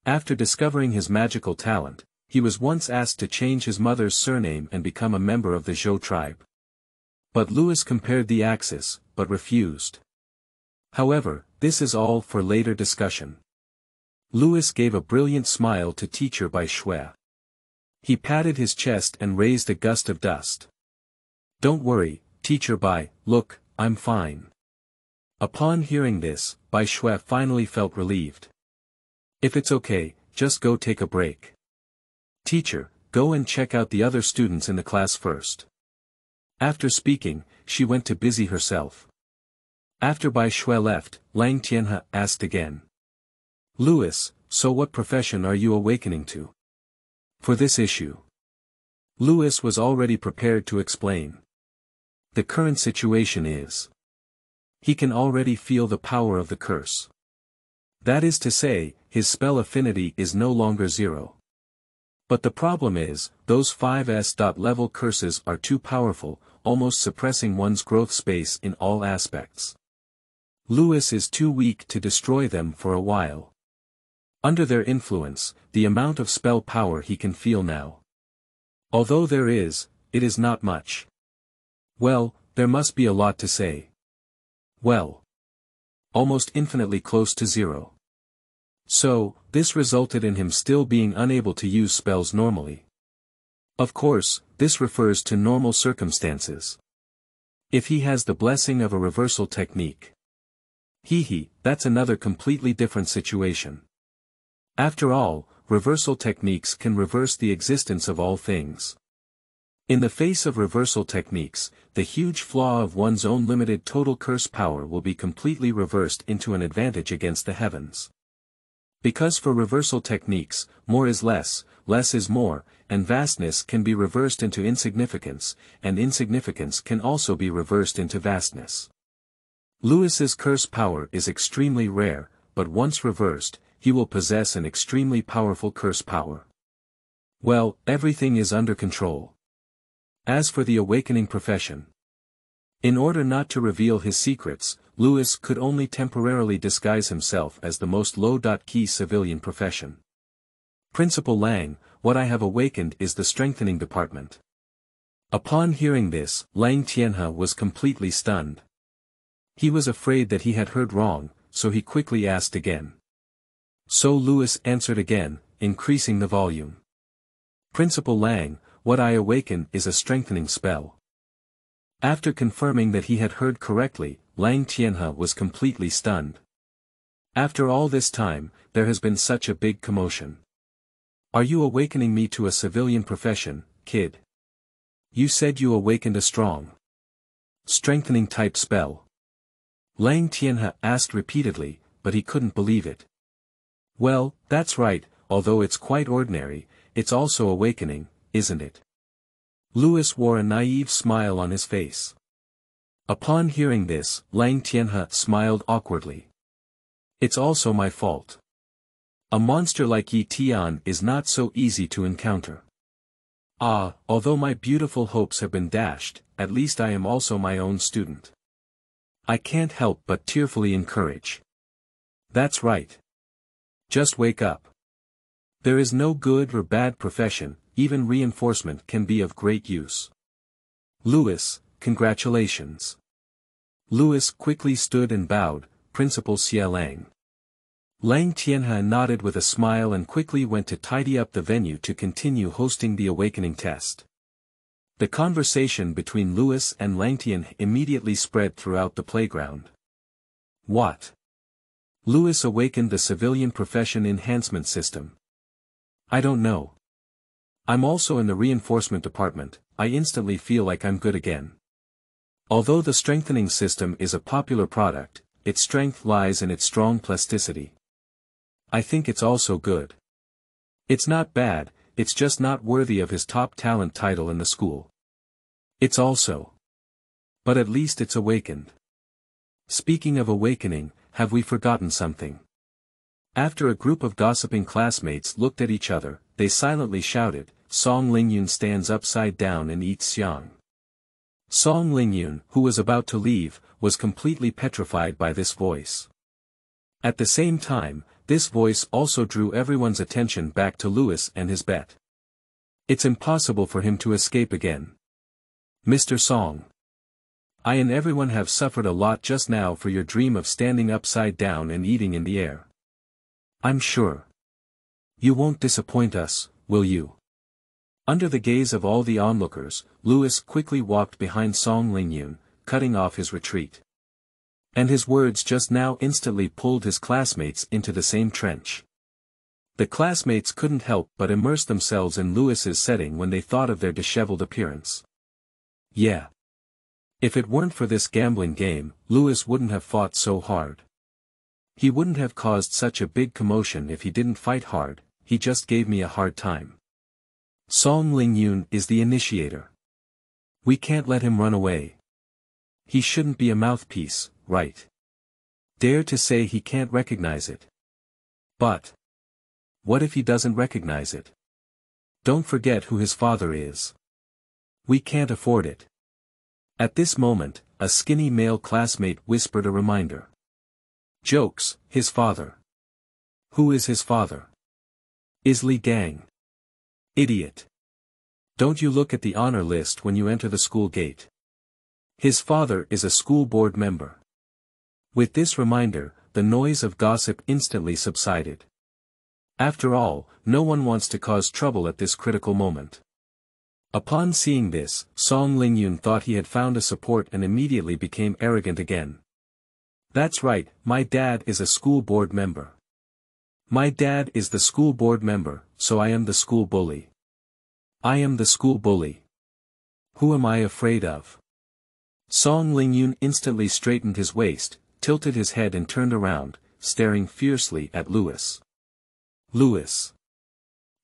After discovering his magical talent, he was once asked to change his mother's surname and become a member of the Zhou tribe. But Louis compared the axis, but refused. However, this is all for later discussion. Louis gave a brilliant smile to teacher by Shui. He patted his chest and raised a gust of dust. Don't worry, teacher Bai, look, I'm fine. Upon hearing this, Bai Shui finally felt relieved. If it's okay, just go take a break. Teacher, go and check out the other students in the class first. After speaking, she went to busy herself. After Bai Shui left, Lang Tianhe asked again. Louis, so what profession are you awakening to? For this issue. Louis was already prepared to explain. The current situation is. He can already feel the power of the curse. That is to say, his spell affinity is no longer 0. But the problem is, those 5s.level curses are too powerful, almost suppressing one's growth space in all aspects. Louis is too weak to destroy them for a while. Under their influence, the amount of spell power he can feel now. Although there is, it is not much. Well, there must be a lot to say. Well. Almost infinitely close to 0. So, this resulted in him still being unable to use spells normally. Of course, this refers to normal circumstances. If he has the blessing of a reversal technique. That's another completely different situation. After all, reversal techniques can reverse the existence of all things. In the face of reversal techniques, the huge flaw of one's own limited total curse power will be completely reversed into an advantage against the heavens. Because for reversal techniques, more is less is more, and vastness can be reversed into insignificance, and insignificance can also be reversed into vastness. Louis's curse power is extremely rare, but once reversed, he will possess an extremely powerful curse power. Well, everything is under control. As for the awakening profession. In order not to reveal his secrets, Louis could only temporarily disguise himself as the most low-key civilian profession. Principal Lang, what I have awakened is the strengthening department. Upon hearing this, Lang Tianhe was completely stunned. He was afraid that he had heard wrong, so he quickly asked again. So Louis answered again, increasing the volume. Principal Lang, what I awaken is a strengthening spell. After confirming that he had heard correctly, Lang Tianhe was completely stunned. After all this time, there has been such a big commotion. Are you awakening me to a civilian profession, kid? You said you awakened a strong strengthening type spell. Lang Tianhe asked repeatedly, but he couldn't believe it. Well, that's right, although it's quite ordinary, it's also awakening, isn't it? Louis wore a naive smile on his face. Upon hearing this, Lang Tianhe smiled awkwardly. It's also my fault. A monster like Yi Tian is not so easy to encounter. Although my beautiful hopes have been dashed, at least I am also my own student. I can't help but tearfully encourage. That's right. Just wake up. There is no good or bad profession, even reinforcement can be of great use. Louis, congratulations. Louis quickly stood and bowed, Principal Xie Lang. Lang Tianhe nodded with a smile and quickly went to tidy up the venue to continue hosting the awakening test. The conversation between Louis and Lang Tianhe immediately spread throughout the playground. What? Louis awakened the civilian profession enhancement system. I don't know. I'm also in the reinforcement department, I instantly feel like I'm good again. Although the strengthening system is a popular product, its strength lies in its strong plasticity. I think it's also good. It's not bad, it's just not worthy of his top talent title in the school. It's also. But at least it's awakened. Speaking of awakening, have we forgotten something? After a group of gossiping classmates looked at each other, they silently shouted, Song Lingyun stands upside down and eats xiang. Song Lingyun, who was about to leave, was completely petrified by this voice. At the same time, this voice also drew everyone's attention back to Louis and his bet. It's impossible for him to escape again. Mr. Song. I and everyone have suffered a lot just now for your dream of standing upside down and eating in the air. I'm sure. You won't disappoint us, will you? Under the gaze of all the onlookers, Louis quickly walked behind Song Lingyun, cutting off his retreat. And his words just now instantly pulled his classmates into the same trench. The classmates couldn't help but immerse themselves in Louis's setting when they thought of their disheveled appearance. Yeah. If it weren't for this gambling game, Louis wouldn't have fought so hard. He wouldn't have caused such a big commotion if he didn't fight hard, he just gave me a hard time. Song Lingyun is the initiator. We can't let him run away. He shouldn't be a mouthpiece, right? Dare to say he can't recognize it. But what if he doesn't recognize it? Don't forget who his father is. We can't afford it. At this moment, a skinny male classmate whispered a reminder. Jokes, his father. Who is his father? Is Li Gang. Idiot. Don't you look at the honor list when you enter the school gate? His father is a school board member. With this reminder, the noise of gossip instantly subsided. After all, no one wants to cause trouble at this critical moment. Upon seeing this, Song Lingyun thought he had found a support and immediately became arrogant again. That's right, my dad is a school board member. My dad is the school board member, so I am the school bully. I am the school bully. Who am I afraid of? Song Lingyun instantly straightened his waist, tilted his head and turned around, staring fiercely at Louis. Louis.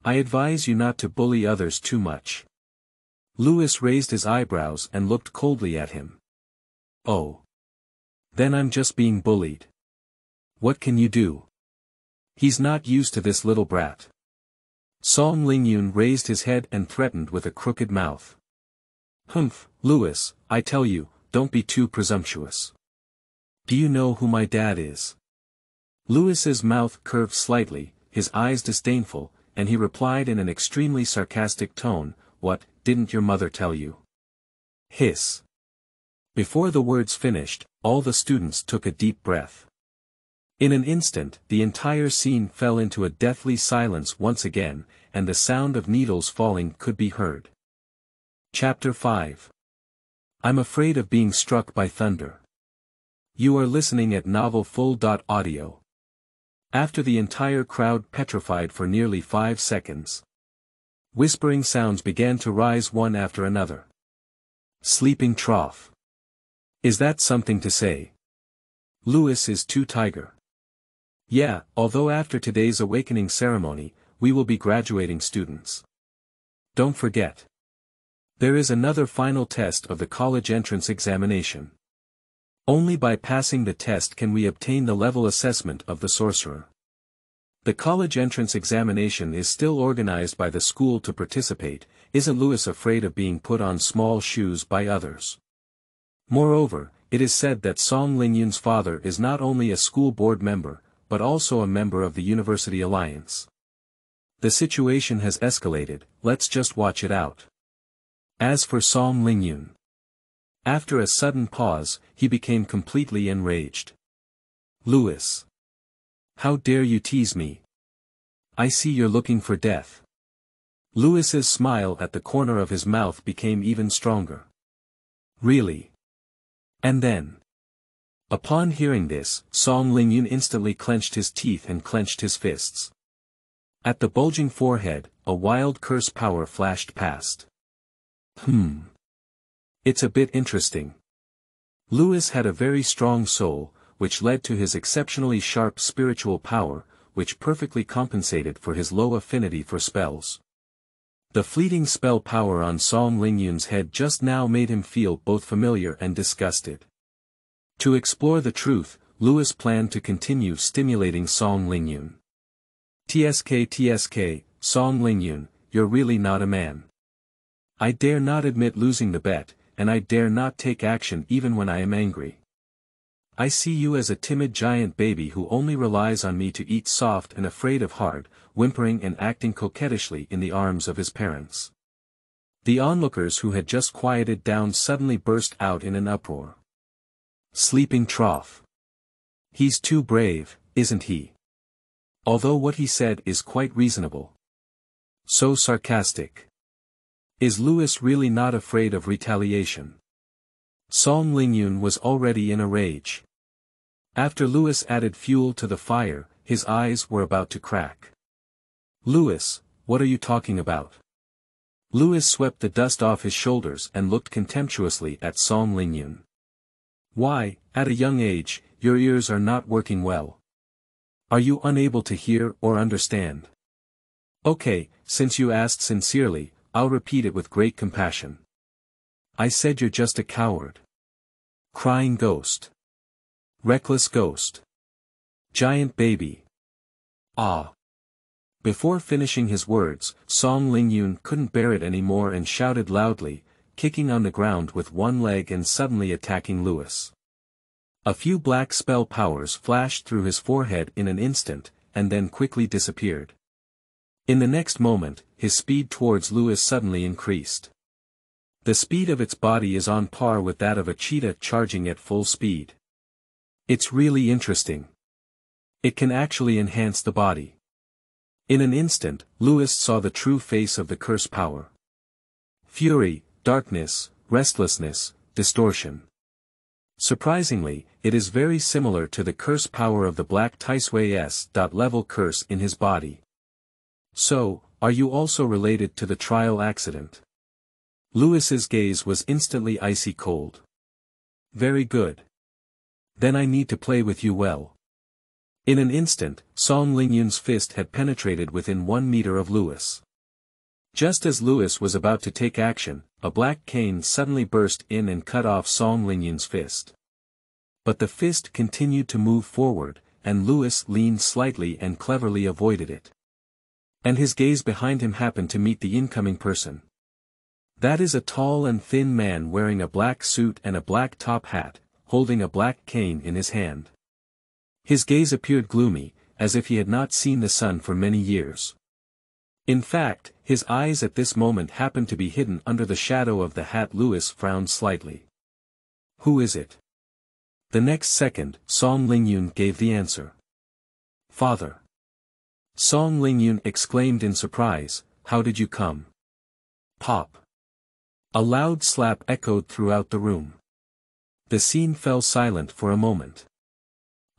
I advise you not to bully others too much. Louis raised his eyebrows and looked coldly at him. Oh. Then I'm just being bullied. What can you do? He's not used to this little brat. Song Lingyun raised his head and threatened with a crooked mouth. Humph, Louis, I tell you, don't be too presumptuous. Do you know who my dad is? Louis's mouth curved slightly, his eyes disdainful, and he replied in an extremely sarcastic tone, What, didn't your mother tell you? Hiss. Before the words finished, all the students took a deep breath. In an instant, the entire scene fell into a deathly silence once again, and the sound of needles falling could be heard. Chapter 5. I'm afraid of being struck by thunder. You are listening at novel.full.audio. After the entire crowd petrified for nearly 5 seconds, whispering sounds began to rise one after another. Sleeping trough. Is that something to say? Louis is too tiger. Yeah, although after today's awakening ceremony, we will be graduating students. Don't forget. There is another final test of the college entrance examination. Only by passing the test can we obtain the level assessment of the sorcerer. The college entrance examination is still organized by the school to participate. Isn't Louis afraid of being put on small shoes by others? Moreover, it is said that Song Lingyun's father is not only a school board member, but also a member of the University Alliance. The situation has escalated, let's just watch it out. As for Song Lingyun, after a sudden pause, he became completely enraged. Louis. How dare you tease me? I see you're looking for death. Louis's smile at the corner of his mouth became even stronger. Really? And then? Upon hearing this, Song Lingyun instantly clenched his teeth and clenched his fists. At the bulging forehead, a wild curse power flashed past. It's a bit interesting. Louis had a very strong soul, which led to his exceptionally sharp spiritual power, which perfectly compensated for his low affinity for spells. The fleeting spell power on Song Lingyun's head just now made him feel both familiar and disgusted. To explore the truth, Louis planned to continue stimulating Song Lingyun. TSK, Song Lingyun, you're really not a man. I dare not admit losing the bet, and I dare not take action even when I am angry. I see you as a timid giant baby who only relies on me to eat soft and afraid of hard, whimpering and acting coquettishly in the arms of his parents. The onlookers who had just quieted down suddenly burst out in an uproar. Sleeping trough. He's too brave, isn't he? Although what he said is quite reasonable. So sarcastic. Is Louis really not afraid of retaliation? Song Lingyun was already in a rage. After Louis added fuel to the fire, his eyes were about to crack. Louis, what are you talking about? Louis swept the dust off his shoulders and looked contemptuously at Song Lingyun. Why, at a young age, your ears are not working well. Are you unable to hear or understand? Okay, since you asked sincerely, I'll repeat it with great compassion. I said you're just a coward. Crying ghost. Reckless ghost. Giant baby. Ah. Before finishing his words, Song Lingyun couldn't bear it anymore and shouted loudly, kicking on the ground with one leg and suddenly attacking Louis. A few black spell powers flashed through his forehead in an instant, and then quickly disappeared. In the next moment, his speed towards Louis suddenly increased. The speed of its body is on par with that of a cheetah charging at full speed. It's really interesting. It can actually enhance the body. In an instant, Louis saw the true face of the curse power. Fury, darkness, restlessness, distortion. Surprisingly, it is very similar to the curse power of the black level curse in his body. So, are you also related to the trial accident? Louis's gaze was instantly icy cold. Very good. Then I need to play with you well. In an instant, Song Lingyun's fist had penetrated within 1 meter of Louis. Just as Louis was about to take action, a black cane suddenly burst in and cut off Song Lingyun's fist. But the fist continued to move forward, and Louis leaned slightly and cleverly avoided it. And his gaze behind him happened to meet the incoming person. That is a tall and thin man wearing a black suit and a black top hat, holding a black cane in his hand. His gaze appeared gloomy, as if he had not seen the sun for many years. In fact, his eyes at this moment happened to be hidden under the shadow of the hat. Louis frowned slightly. Who is it? The next second, Song Lingyun gave the answer. Father. Song Lingyun exclaimed in surprise, how did you come? Pop. A loud slap echoed throughout the room. The scene fell silent for a moment.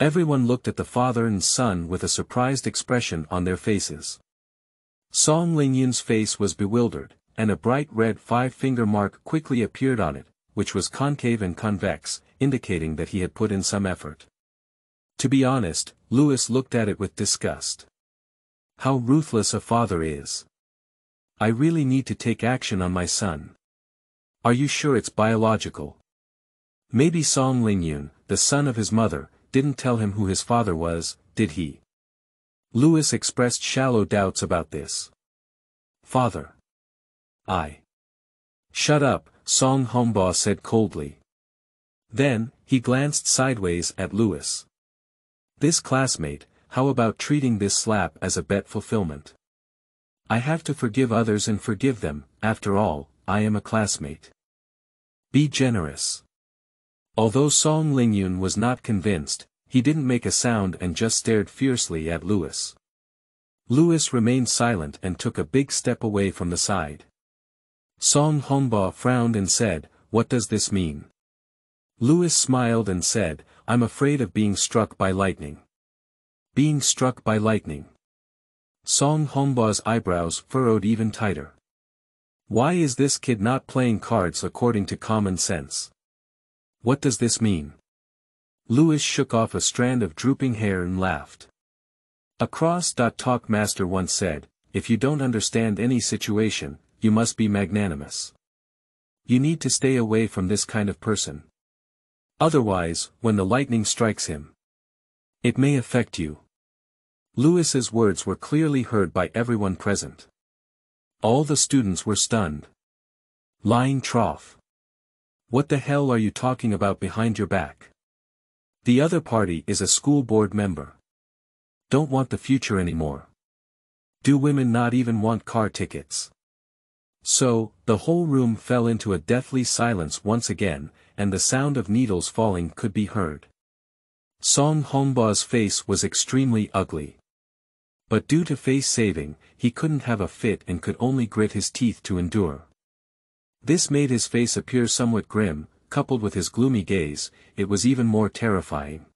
Everyone looked at the father and son with a surprised expression on their faces. Song Lingyun's face was bewildered, and a bright red 5-finger mark quickly appeared on it, which was concave and convex, indicating that he had put in some effort. To be honest, Louis looked at it with disgust. How ruthless a father is. I really need to take action on my son. Are you sure it's biological? Maybe Song Lingyun, the son of his mother, didn't tell him who his father was, did he? Louis expressed shallow doubts about this. Father. Shut up, Song Hongbo said coldly. Then, he glanced sideways at Louis. This classmate, how about treating this slap as a bet fulfillment? I have to forgive others and forgive them, after all, I am a classmate. Be generous. Although Song Lingyun was not convinced, he didn't make a sound and just stared fiercely at Louis. Louis remained silent and took a big step away from the side. Song Hongbo frowned and said, "What does this mean?" Louis smiled and said, "I'm afraid of being struck by lightning." Being struck by lightning. Song Hongbo's eyebrows furrowed even tighter. Why is this kid not playing cards according to common sense? What does this mean? Louis shook off a strand of drooping hair and laughed. A cross.talk master once said, "If you don't understand any situation, you must be magnanimous. You need to stay away from this kind of person. Otherwise, when the lightning strikes him, it may affect you." Louis's words were clearly heard by everyone present. All the students were stunned. Lying trough. What the hell are you talking about behind your back? The other party is a school board member. Don't want the future anymore. Do women not even want car tickets? So, the whole room fell into a deathly silence once again, and the sound of needles falling could be heard. Song Hongbo's face was extremely ugly. But due to face saving, he couldn't have a fit and could only grit his teeth to endure. This made his face appear somewhat grim, coupled with his gloomy gaze, it was even more terrifying.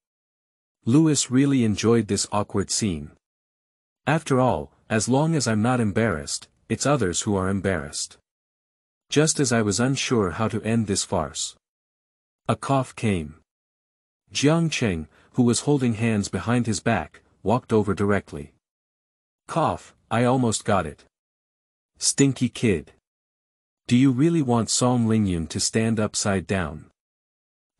Louis really enjoyed this awkward scene. After all, as long as I'm not embarrassed, it's others who are embarrassed. Just as I was unsure how to end this farce. A cough came. Jiang Cheng, who was holding hands behind his back, walked over directly. "Cough, I almost got it. Stinky kid. Do you really want Song Lingyun to stand upside down?"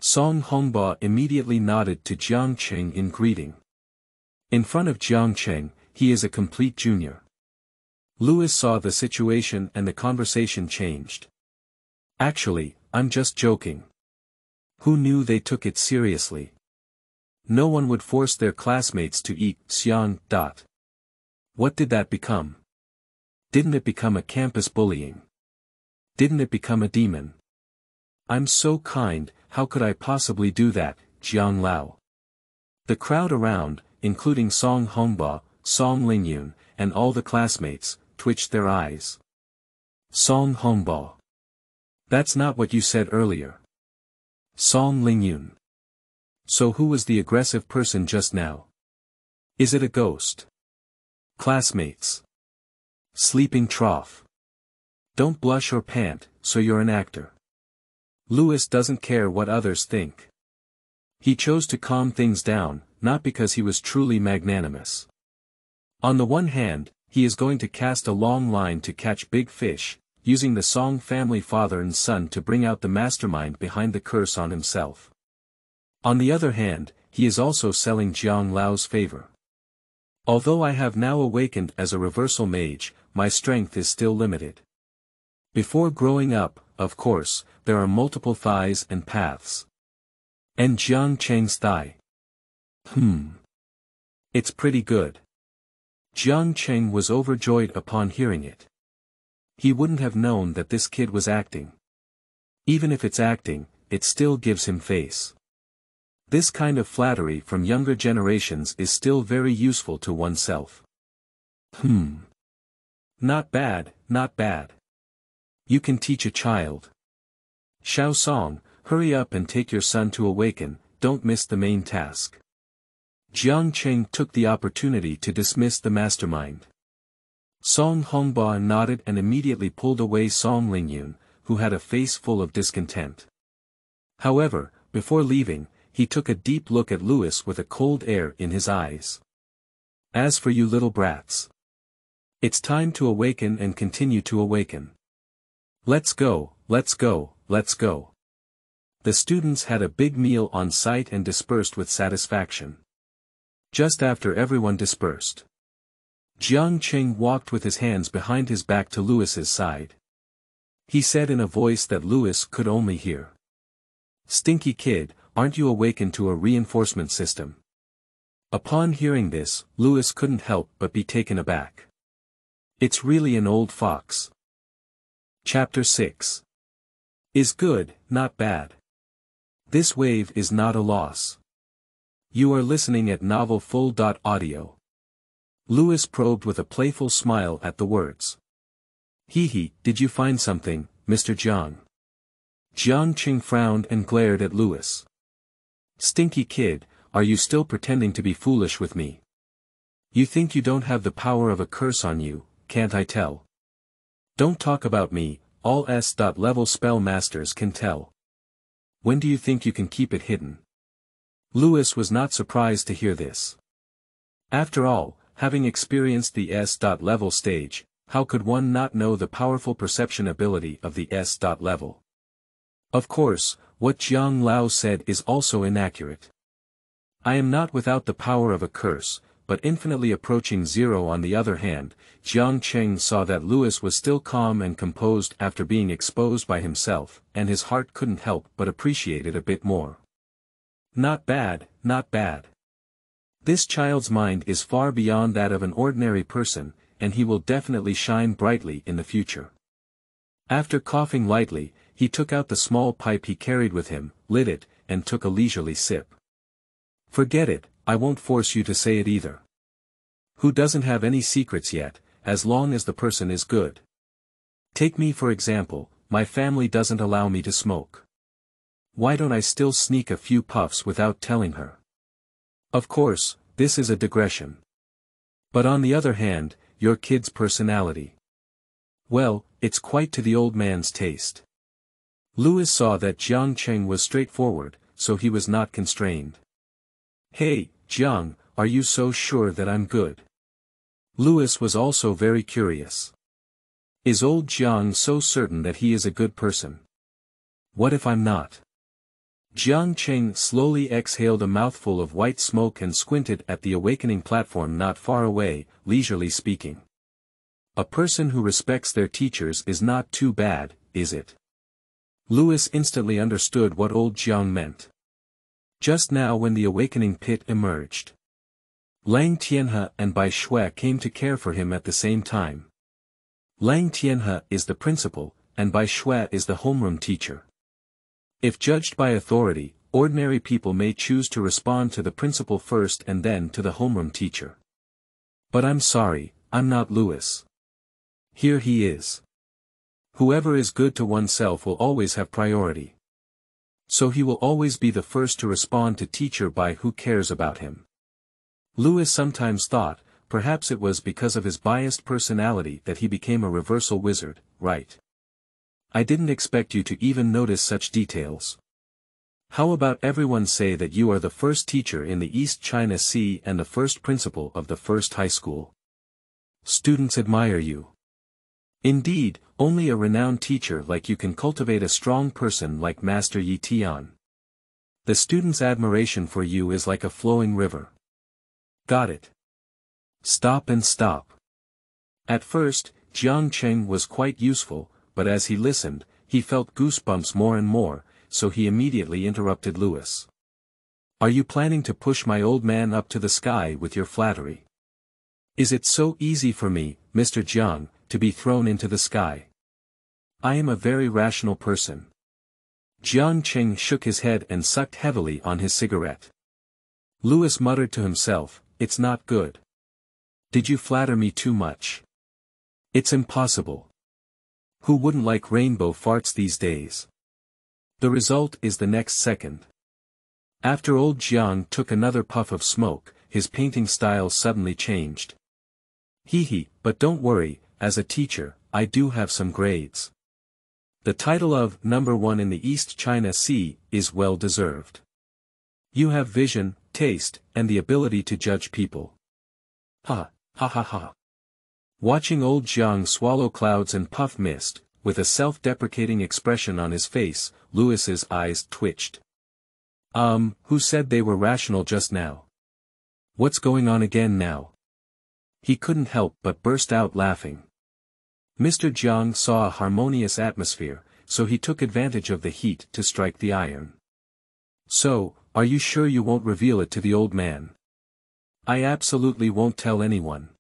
Song Hongbo immediately nodded to Jiang Cheng in greeting. In front of Jiang Cheng, he is a complete junior. Louis saw the situation and the conversation changed. "Actually, I'm just joking." Who knew they took it seriously? No one would force their classmates to eat xiang. What did that become? Didn't it become a campus bullying? Didn't it become a demon? "I'm so kind, how could I possibly do that, Jiang Lao?" The crowd around, including Song Hongbo, Song Lingyun, and all the classmates, twitched their eyes. Song Hongbo. That's not what you said earlier. Song Lingyun. So who was the aggressive person just now? Is it a ghost? Classmates. Sleeping trough. Don't blush or pant, so you're an actor. Louis doesn't care what others think. He chose to calm things down, not because he was truly magnanimous. On the one hand, he is going to cast a long line to catch big fish, using the Song family father and son to bring out the mastermind behind the curse on himself. On the other hand, he is also selling Jiang Lao's favor. Although I have now awakened as a reversal mage, my strength is still limited. Before growing up, of course, there are multiple thighs and paths. And Jiang Cheng's thigh. It's pretty good. Jiang Cheng was overjoyed upon hearing it. He wouldn't have known that this kid was acting. Even if it's acting, it still gives him face. This kind of flattery from younger generations is still very useful to oneself. Not bad, not bad. You can teach a child. Xiao Song, hurry up and take your son to awaken, don't miss the main task. Jiang Cheng took the opportunity to dismiss the mastermind. Song Hongbo nodded and immediately pulled away Song Lingyun, who had a face full of discontent. However, before leaving, he took a deep look at Louis with a cold air in his eyes. As for you little brats, it's time to awaken and continue to awaken. Let's go, let's go, let's go. The students had a big meal on site and dispersed with satisfaction. Just after everyone dispersed, Jiang Cheng walked with his hands behind his back to Louis's side. He said in a voice that Louis could only hear. "Stinky kid, aren't you awakened to a reinforcement system?" Upon hearing this, Louis couldn't help but be taken aback. It's really an old fox. Chapter 6. Is good, not bad. This wave is not a loss. You are listening at novel full.audio. Lewis probed with a playful smile at the words. Hee, did you find something, Mr. Jiang? Jiang Qing frowned and glared at Lewis. Stinky kid, are you still pretending to be foolish with me? You think you don't have the power of a curse on you, can't I tell? Don't talk about me, all S.level spell masters can tell. When do you think you can keep it hidden? Lewis was not surprised to hear this. After all, having experienced the S.level stage, how could one not know the powerful perception ability of the S.level? Of course, what Jiang Lao said is also inaccurate. I am not without the power of a curse, but infinitely approaching zero. On the other hand, Jiang Cheng saw that Lewis was still calm and composed after being exposed by himself, and his heart couldn't help but appreciate it a bit more. Not bad, not bad. This child's mind is far beyond that of an ordinary person, and he will definitely shine brightly in the future. After coughing lightly, he took out the small pipe he carried with him, lit it, and took a leisurely sip. Forget it, I won't force you to say it either. Who doesn't have any secrets yet, as long as the person is good? Take me for example, my family doesn't allow me to smoke. Why don't I still sneak a few puffs without telling her? Of course, this is a digression. But on the other hand, your kid's personality. Well, it's quite to the old man's taste. Lewis saw that Jiang Cheng was straightforward, so he was not constrained. Hey, Jiang, are you so sure that I'm good? Lewis was also very curious. Is old Jiang so certain that he is a good person? What if I'm not? Jiang Cheng slowly exhaled a mouthful of white smoke and squinted at the awakening platform not far away, leisurely speaking. A person who respects their teachers is not too bad, is it? Lewis instantly understood what old Jiang meant. Just now when the awakening pit emerged, Lang Tianhe and Bai Shui came to care for him at the same time. Lang Tianhe is the principal, and Bai Shui is the homeroom teacher. If judged by authority, ordinary people may choose to respond to the principal first and then to the homeroom teacher. But I'm sorry, I'm not Lewis. Here he is. Whoever is good to oneself will always have priority. So he will always be the first to respond to teacher by who cares about him. Lewis sometimes thought, perhaps it was because of his biased personality that he became a reversal wizard, right? I didn't expect you to even notice such details. How about everyone say that you are the first teacher in the East China Sea and the first principal of the first high school? Students admire you. Indeed, only a renowned teacher like you can cultivate a strong person like Master Yi Tian. The students' admiration for you is like a flowing river. Got it. Stop and stop. At first, Jiang Cheng was quite useful, but as he listened, he felt goosebumps more and more, so he immediately interrupted Lewis. Are you planning to push my old man up to the sky with your flattery? Is it so easy for me, Mr. Jiang, to be thrown into the sky? I am a very rational person. Jiang Cheng shook his head and sucked heavily on his cigarette. Lewis muttered to himself, it's not good. Did you flatter me too much? It's impossible. Who wouldn't like rainbow farts these days? The result is the next second. After old Jiang took another puff of smoke, his painting style suddenly changed. Hee, but don't worry, as a teacher, I do have some grades. The title of number 1 in the East China Sea is well deserved. You have vision, taste, and the ability to judge people. Ha. Watching old Jiang swallow clouds and puff mist, with a self-deprecating expression on his face, Lewis's eyes twitched. Who said they were rational just now? What's going on again now? He couldn't help but burst out laughing. Mr. Jiang saw a harmonious atmosphere, so he took advantage of the heat to strike the iron. So, are you sure you won't reveal it to the old man? I absolutely won't tell anyone.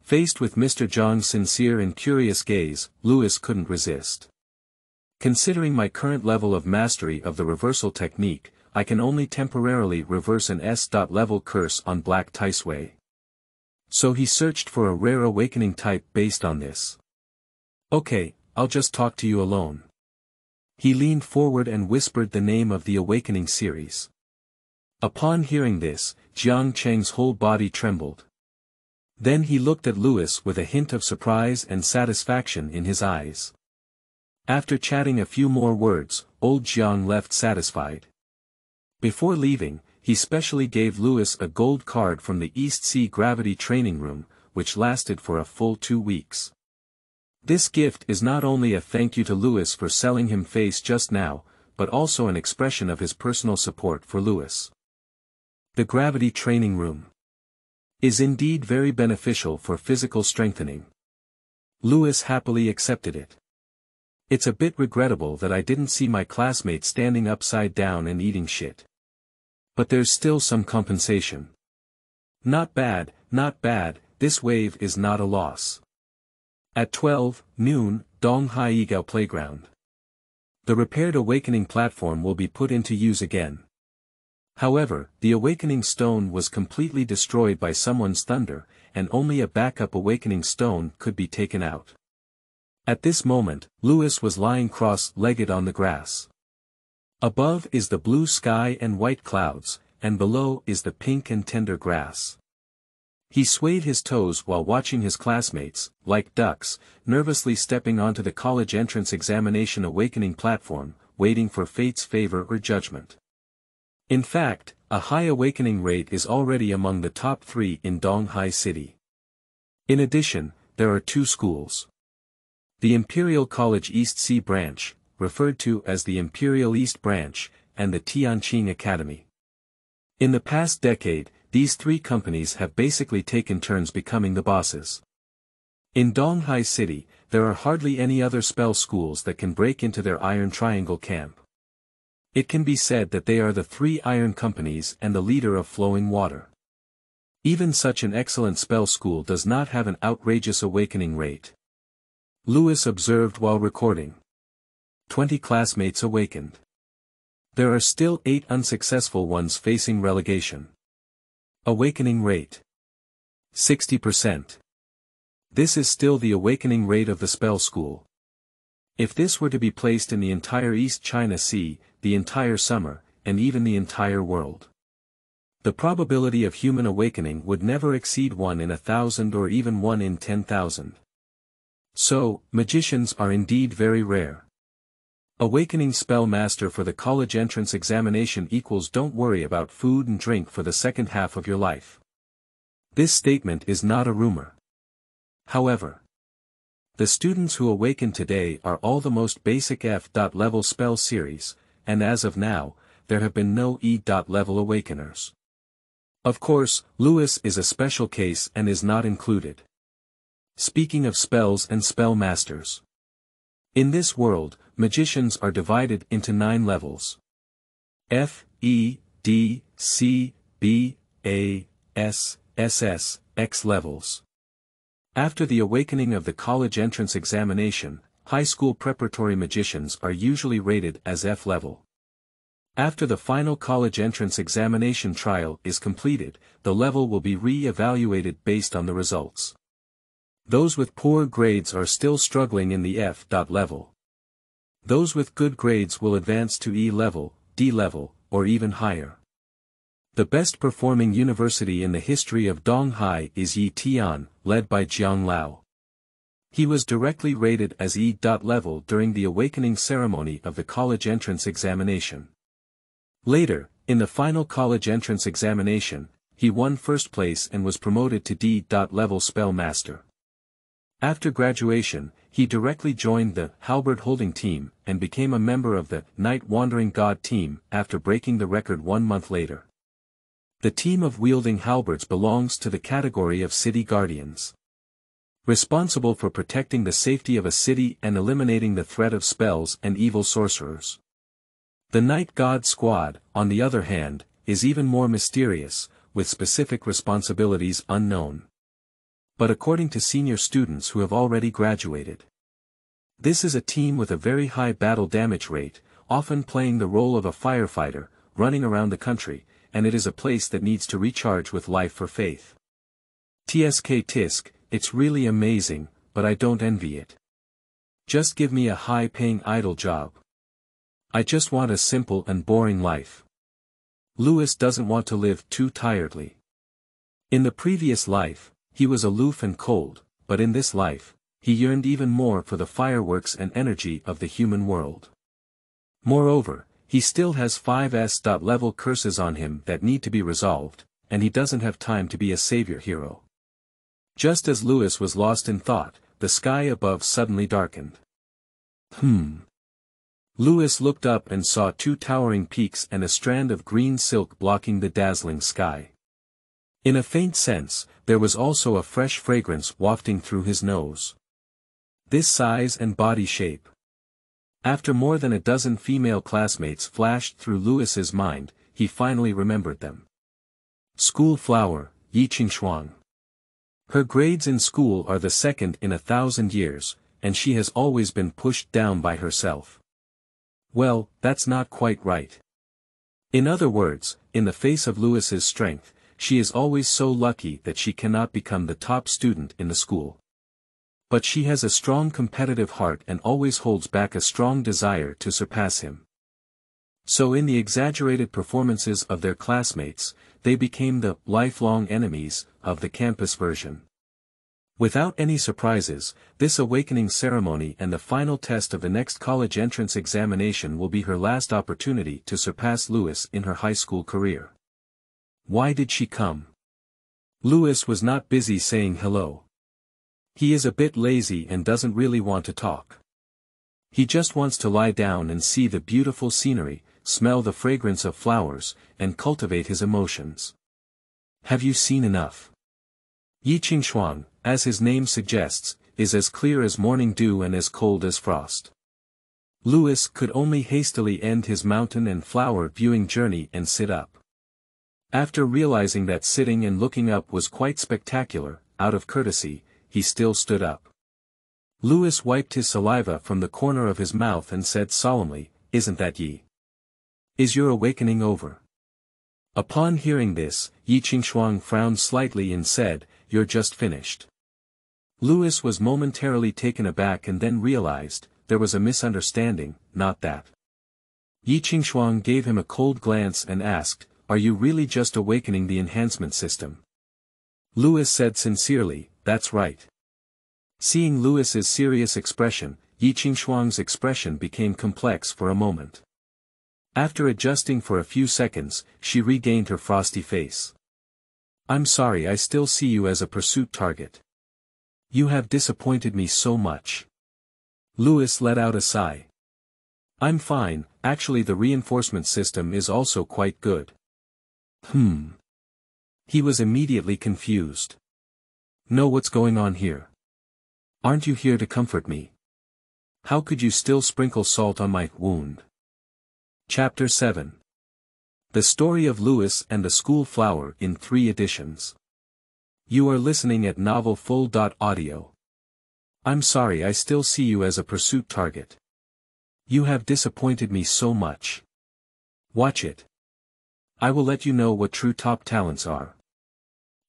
Faced with Mr. Jiang's sincere and curious gaze, Lewis couldn't resist. Considering my current level of mastery of the reversal technique, I can only temporarily reverse an S.level curse on Black Ticeway. So he searched for a rare awakening type based on this. Okay, I'll just talk to you alone. He leaned forward and whispered the name of the awakening series. Upon hearing this, Jiang Cheng's whole body trembled. Then he looked at Louis with a hint of surprise and satisfaction in his eyes. After chatting a few more words, old Jiang left satisfied. Before leaving, he specially gave Louis a gold card from the East Sea Gravity Training Room, which lasted for a full 2 weeks. This gift is not only a thank you to Louis for selling him face just now, but also an expression of his personal support for Louis. The Gravity Training Room is indeed very beneficial for physical strengthening. Louis happily accepted it. It's a bit regrettable that I didn't see my classmates standing upside down and eating shit. But there's still some compensation. Not bad, this wave is not a loss. At 12 noon, Donghai Yigao Playground. The repaired awakening platform will be put into use again. However, the awakening stone was completely destroyed by someone's thunder, and only a backup awakening stone could be taken out. At this moment, Louis was lying cross-legged on the grass. Above is the blue sky and white clouds, and below is the pink and tender grass. He swayed his toes while watching his classmates, like ducks, nervously stepping onto the college entrance examination awakening platform, waiting for fate's favor or judgment. In fact, a high awakening rate is already among the top 3 in Donghai City. In addition, there are 2 schools. The Imperial College East Sea Branch, referred to as the Imperial East Branch, and the Tianqing Academy. In the past decade, these 3 companies have basically taken turns becoming the bosses. In Donghai City, there are hardly any other spell schools that can break into their Iron Triangle camp. It can be said that they are the 3 iron companies and the leader of flowing water. Even such an excellent spell school does not have an outrageous awakening rate. Louis observed while recording. 20 classmates awakened. There are still 8 unsuccessful ones facing relegation. Awakening rate 60%. This is still the awakening rate of the spell school. If this were to be placed in the entire East China Sea, the entire summer, and even the entire world, the probability of human awakening would never exceed 1 in 1,000 or even 1 in 10,000. So, magicians are indeed very rare. Awakening spell master for the college entrance examination equals don't worry about food and drink for the second half of your life. This statement is not a rumor. However, the students who awaken today are all the most basic F.level spell series, and as of now, there have been no E.level awakeners. Of course, Louis is a special case and is not included. Speaking of spells and spell masters. In this world, magicians are divided into 9 levels. F, E, D, C, B, A, S, SS, X levels. After the awakening of the college entrance examination, high school preparatory magicians are usually rated as F level. After the final college entrance examination trial is completed, the level will be re-evaluated based on the results. Those with poor grades are still struggling in the F. level. Those with good grades will advance to E level, D level, or even higher. The best performing university in the history of Donghai is Yi Tian, led by Jiang Lao. He was directly rated as E. level during the awakening ceremony of the college entrance examination. Later, in the final college entrance examination, he won first place and was promoted to D. level spell master. After graduation, he directly joined the halberd holding team and became a member of the Night Wandering God team after breaking the record 1 month later. The team of wielding halberds belongs to the category of city guardians, responsible for protecting the safety of a city and eliminating the threat of spells and evil sorcerers. The Night God Squad, on the other hand, is even more mysterious, with specific responsibilities unknown. But according to senior students who have already graduated, this is a team with a very high battle damage rate, often playing the role of a firefighter, running around the country, and it is a place that needs to recharge with life for faith. Tisk, it's really amazing, but I don't envy it. Just give me a high-paying idle job. I just want a simple and boring life. Lewis doesn't want to live too tiredly. In the previous life, he was aloof and cold, but in this life, he yearned even more for the fireworks and energy of the human world. Moreover, he still has 5S.level curses on him that need to be resolved, and he doesn't have time to be a savior hero. Just as Lewis was lost in thought, the sky above suddenly darkened. Lewis looked up and saw two towering peaks and a strand of green silk blocking the dazzling sky. In a faint sense, there was also a fresh fragrance wafting through his nose. This size and body shape. After more than a dozen female classmates flashed through Lewis's mind, he finally remembered them. School flower, Qingshuang. Her grades in school are the second in 1,000 years, and she has always been pushed down by herself. Well, that's not quite right. In other words, in the face of Lewis's strength, she is always so lucky that she cannot become the top student in the school. But she has a strong competitive heart and always holds back a strong desire to surpass him. So in the exaggerated performances of their classmates, they became the lifelong enemies of the campus version. Without any surprises, this awakening ceremony and the final test of the next college entrance examination will be her last opportunity to surpass Lewis in her high school career. Why did she come? Lewis was not busy saying hello. He is a bit lazy and doesn't really want to talk. He just wants to lie down and see the beautiful scenery, smell the fragrance of flowers, and cultivate his emotions. Have you seen enough? Qingshuang, as his name suggests, is as clear as morning dew and as cold as frost. Lewis could only hastily end his mountain and flower viewing journey and sit up. After realizing that sitting and looking up was quite spectacular, out of courtesy, he still stood up. Lewis wiped his saliva from the corner of his mouth and said solemnly, "Isn't that ye? Is your awakening over?" Upon hearing this, Qingshuang frowned slightly and said, "You're just finished." Lewis was momentarily taken aback and then realized, there was a misunderstanding, not that. Qingshuang gave him a cold glance and asked, "Are you really just awakening the enhancement system?" Lewis said sincerely, "That's right." Seeing Lewis's serious expression, Qingshuang's expression became complex for a moment. After adjusting for a few seconds, she regained her frosty face. "I'm sorry, I still see you as a pursuit target. You have disappointed me so much." Lewis let out a sigh. "I'm fine, actually the reinforcement system is also quite good." He was immediately confused. "Know what's going on here? Aren't you here to comfort me? How could you still sprinkle salt on my wound?" Chapter 7. The Story of Lewis and the School Flower in 3 editions. You are listening at novelfull.audio. I'm sorry, I still see you as a pursuit target. You have disappointed me so much. Watch it. I will let you know what true top talents are.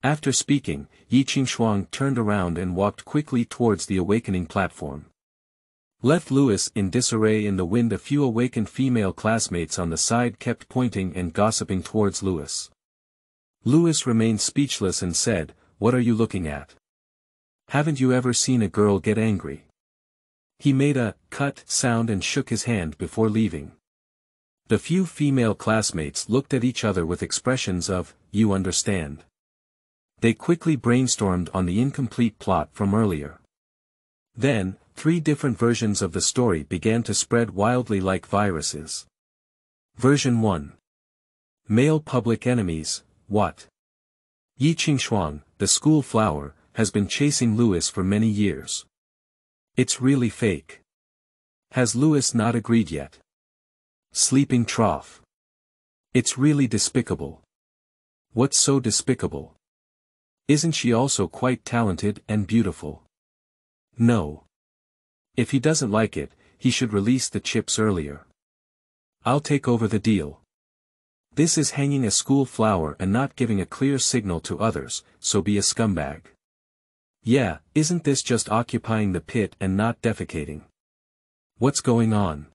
After speaking, Qingshuang turned around and walked quickly towards the awakening platform. Left Lewis in disarray in the wind. A few awakened female classmates on the side kept pointing and gossiping towards Lewis. Lewis remained speechless and said, "What are you looking at? Haven't you ever seen a girl get angry?" He made a cut sound and shook his hand before leaving. The few female classmates looked at each other with expressions of, "You understand." They quickly brainstormed on the incomplete plot from earlier. Then, 3 different versions of the story began to spread wildly like viruses. Version 1. Male public enemies, what? Qingshuang, the school flower, has been chasing Lewis for many years. It's really fake. Has Lewis not agreed yet? Sleeping trough. It's really despicable. What's so despicable? Isn't she also quite talented and beautiful? No. If he doesn't like it, he should release the chips earlier. I'll take over the deal. This is hanging a school flower and not giving a clear signal to others, so be a scumbag. Yeah, isn't this just occupying the pit and not defecating? What's going on?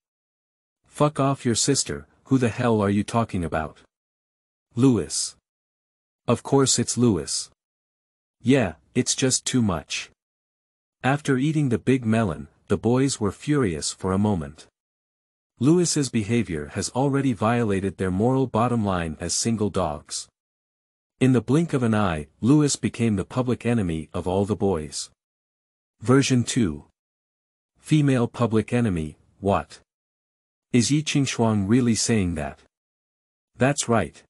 Fuck off your sister, who the hell are you talking about? Lewis. Of course it's Lewis. Yeah, it's just too much. After eating the big melon, the boys were furious for a moment. Lewis's behavior has already violated their moral bottom line as single dogs. In the blink of an eye, Lewis became the public enemy of all the boys. Version 2. Female public enemy, what? Is Qingshuang really saying that? That's right.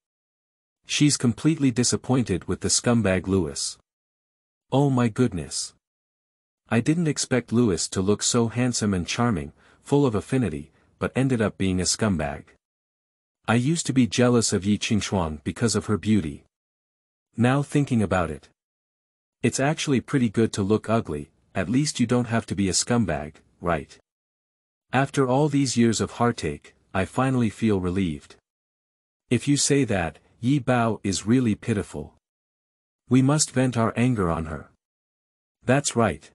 She's completely disappointed with the scumbag Lewis. Oh my goodness. I didn't expect Lewis to look so handsome and charming, full of affinity, but ended up being a scumbag. I used to be jealous of Qingshuang because of her beauty. Now thinking about it. It's actually pretty good to look ugly, at least you don't have to be a scumbag, right? After all these years of heartache, I finally feel relieved. If you say that, Yi Bao is really pitiful. We must vent our anger on her. That's right.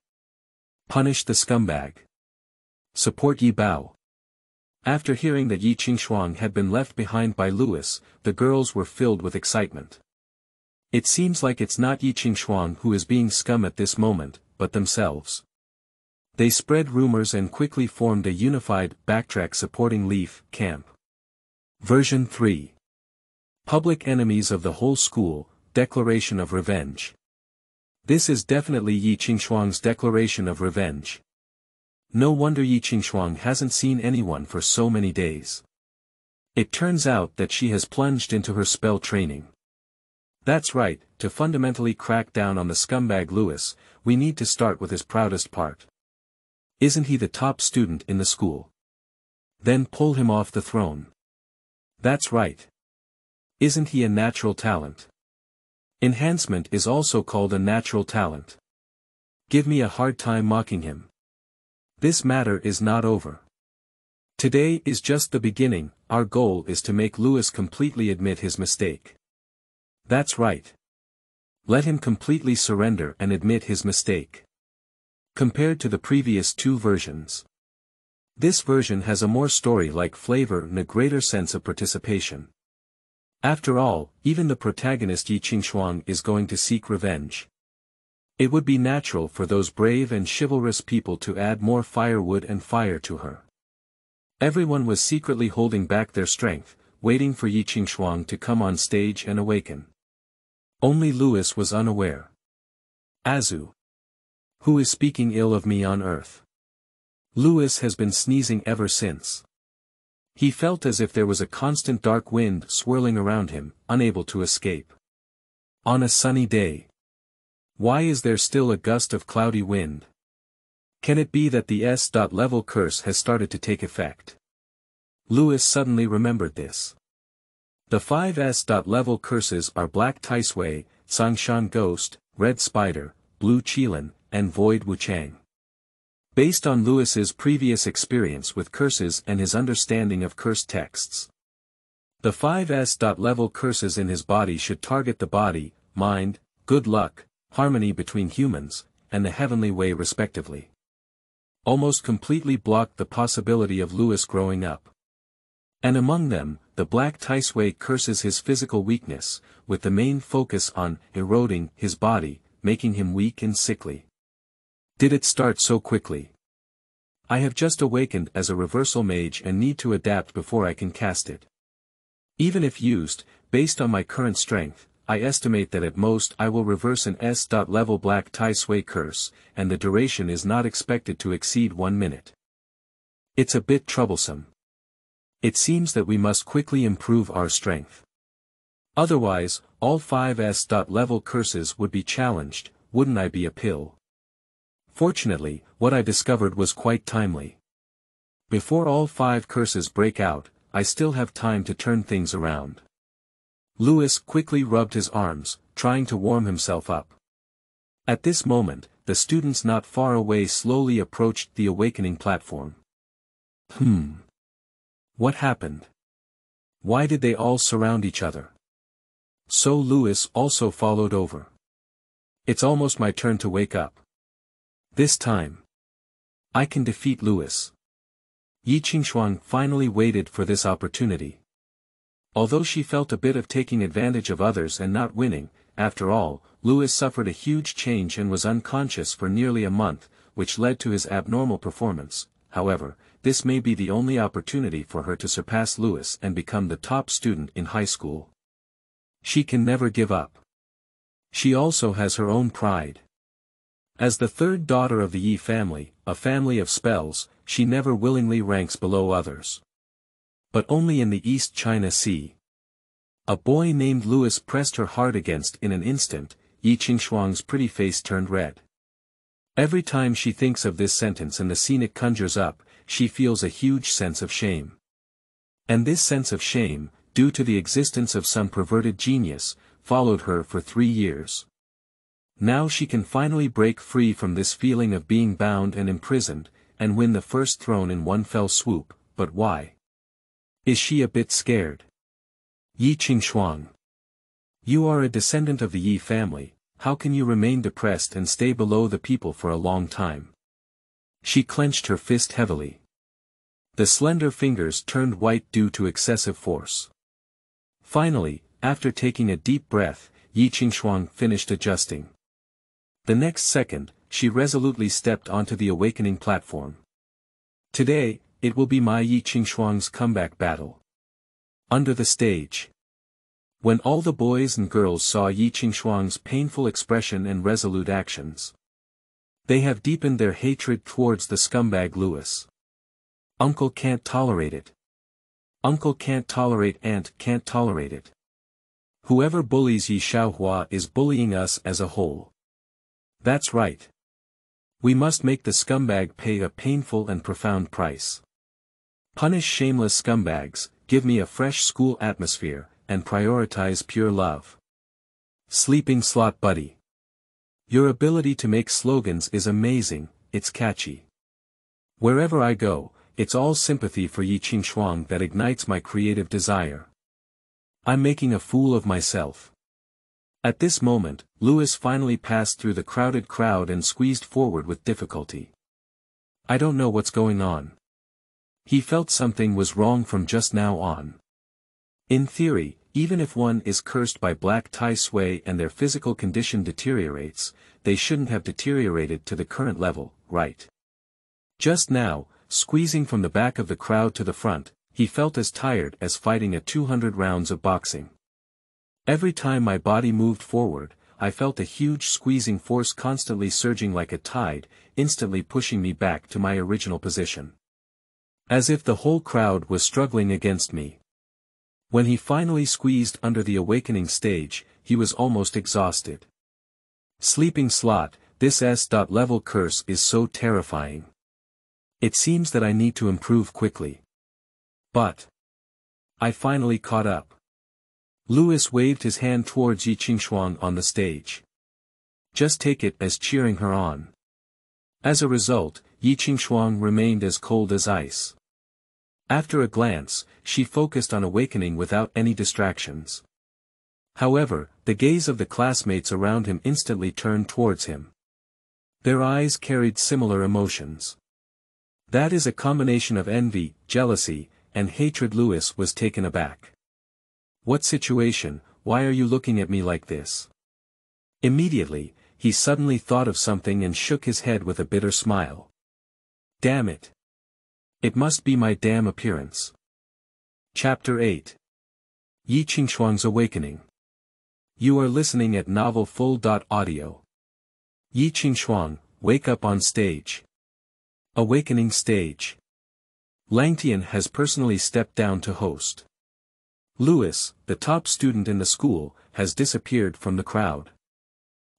Punish the scumbag. Support Yi Bao. After hearing that Qingshuang had been left behind by Lewis, the girls were filled with excitement. It seems like it's not Qingshuang who is being scum at this moment, but themselves. They spread rumors and quickly formed a unified backtrack supporting Leaf camp. Version 3. Public enemies of the whole school, declaration of revenge. This is definitely Qingshuang's declaration of revenge. No wonder Qingshuang hasn't seen anyone for so many days. It turns out that she has plunged into her spell training. That's right, to fundamentally crack down on the scumbag Lewis, we need to start with his proudest part. Isn't he the top student in the school? Then pull him off the throne. That's right. Isn't he a natural talent? Enhancement is also called a natural talent. Give me a hard time mocking him. This matter is not over. Today is just the beginning, our goal is to make Lewis completely admit his mistake. That's right. Let him completely surrender and admit his mistake. Compared to the previous two versions, this version has a more story-like flavor and a greater sense of participation. After all, even the protagonist Qingshuang is going to seek revenge. It would be natural for those brave and chivalrous people to add more firewood and fire to her. Everyone was secretly holding back their strength, waiting for Qingshuang to come on stage and awaken. Only Lewis was unaware. Azu. Who is speaking ill of me on earth? Lewis has been sneezing ever since. He felt as if there was a constant dark wind swirling around him, unable to escape. On a sunny day. Why is there still a gust of cloudy wind? Can it be that the S.level curse has started to take effect? Lewis suddenly remembered this. The 5 S.level curses are Black Taisui, Sangshan Ghost, Red Spider, Blue Qilin, and Void Wuchang. Based on Lewis's previous experience with curses and his understanding of curse texts, the 5 S.level curses in his body should target the body, mind, good luck, harmony between humans, and the heavenly way respectively. Almost completely blocked the possibility of Lewis growing up. And among them, the Black Taisui curses his physical weakness, with the main focus on eroding his body, making him weak and sickly. Did it start so quickly? I have just awakened as a reversal mage and need to adapt before I can cast it. Even if used, based on my current strength, I estimate that at most I will reverse an S.level Black Taisui curse, and the duration is not expected to exceed 1 minute. It's a bit troublesome. It seems that we must quickly improve our strength. Otherwise, all 5 S.level curses would be challenged, wouldn't I be a pill? Fortunately, what I discovered was quite timely. Before all 5 curses break out, I still have time to turn things around. Lewis quickly rubbed his arms, trying to warm himself up. At this moment, the students not far away slowly approached the awakening platform. What happened? Why did they all surround each other? So Louis also followed over. It's almost my turn to wake up. This time, I can defeat Louis. Qingshuang finally waited for this opportunity. Although she felt a bit of taking advantage of others and not winning, after all, Louis suffered a huge change and was unconscious for nearly a month, which led to his abnormal performance. However, this may be the only opportunity for her to surpass Louis and become the top student in high school. She can never give up. She also has her own pride. As the third daughter of the Yi family, a family of spells, she never willingly ranks below others. But only in the East China Sea. A boy named Louis pressed her hard against in an instant. Qingshuang's pretty face turned red. Every time she thinks of this sentence and the scene it conjures up, she feels a huge sense of shame. And this sense of shame, due to the existence of some perverted genius, followed her for 3 years. Now she can finally break free from this feeling of being bound and imprisoned, and win the first throne in one fell swoop, but why? Is she a bit scared? Qingshuang. You are a descendant of the Yi family, how can you remain depressed and stay below the people for a long time? She clenched her fist heavily. The slender fingers turned white due to excessive force. Finally, after taking a deep breath, Qingshuang finished adjusting. The next second, she resolutely stepped onto the awakening platform. Today, it will be my Qingshuang's comeback battle. Under the stage. When all the boys and girls saw Qingshuang's painful expression and resolute actions, they have deepened their hatred towards the scumbag Louis. Uncle can't tolerate it. Uncle can't tolerate Aunt can't tolerate it. Whoever bullies Yi Xiaohua is bullying us as a whole. That's right. We must make the scumbag pay a painful and profound price. Punish shameless scumbags, give me a fresh school atmosphere, and prioritize pure love. Sleeping slot buddy. Your ability to make slogans is amazing, it's catchy. Wherever I go, it's all sympathy for Qingshuang that ignites my creative desire. I'm making a fool of myself. At this moment, Louis finally passed through the crowded crowd and squeezed forward with difficulty. I don't know what's going on. He felt something was wrong from just now on. In theory, even if one is cursed by black tai sui and their physical condition deteriorates, they shouldn't have deteriorated to the current level, right? Just now, squeezing from the back of the crowd to the front, he felt as tired as fighting a 200 rounds of boxing. Every time my body moved forward, I felt a huge squeezing force constantly surging like a tide, instantly pushing me back to my original position. As if the whole crowd was struggling against me. When he finally squeezed under the awakening stage, he was almost exhausted. Sleeping slot, this S.level curse is so terrifying. It seems that I need to improve quickly. But I finally caught up. Louis waved his hand towards Qingshuang on the stage. Just take it as cheering her on. As a result, Qingshuang remained as cold as ice. After a glance, she focused on awakening without any distractions. However, the gaze of the classmates around him instantly turned towards him. Their eyes carried similar emotions. That is a combination of envy, jealousy, and hatred. Louis was taken aback. What situation, why are you looking at me like this? Immediately, he suddenly thought of something and shook his head with a bitter smile. Damn it. It must be my damn appearance. Chapter 8. Qingshuang's Awakening. You are listening at novelfull.audio. Qingshuang, wake up on stage. Awakening stage. Langtian has personally stepped down to host. Louis, the top student in the school, has disappeared from the crowd.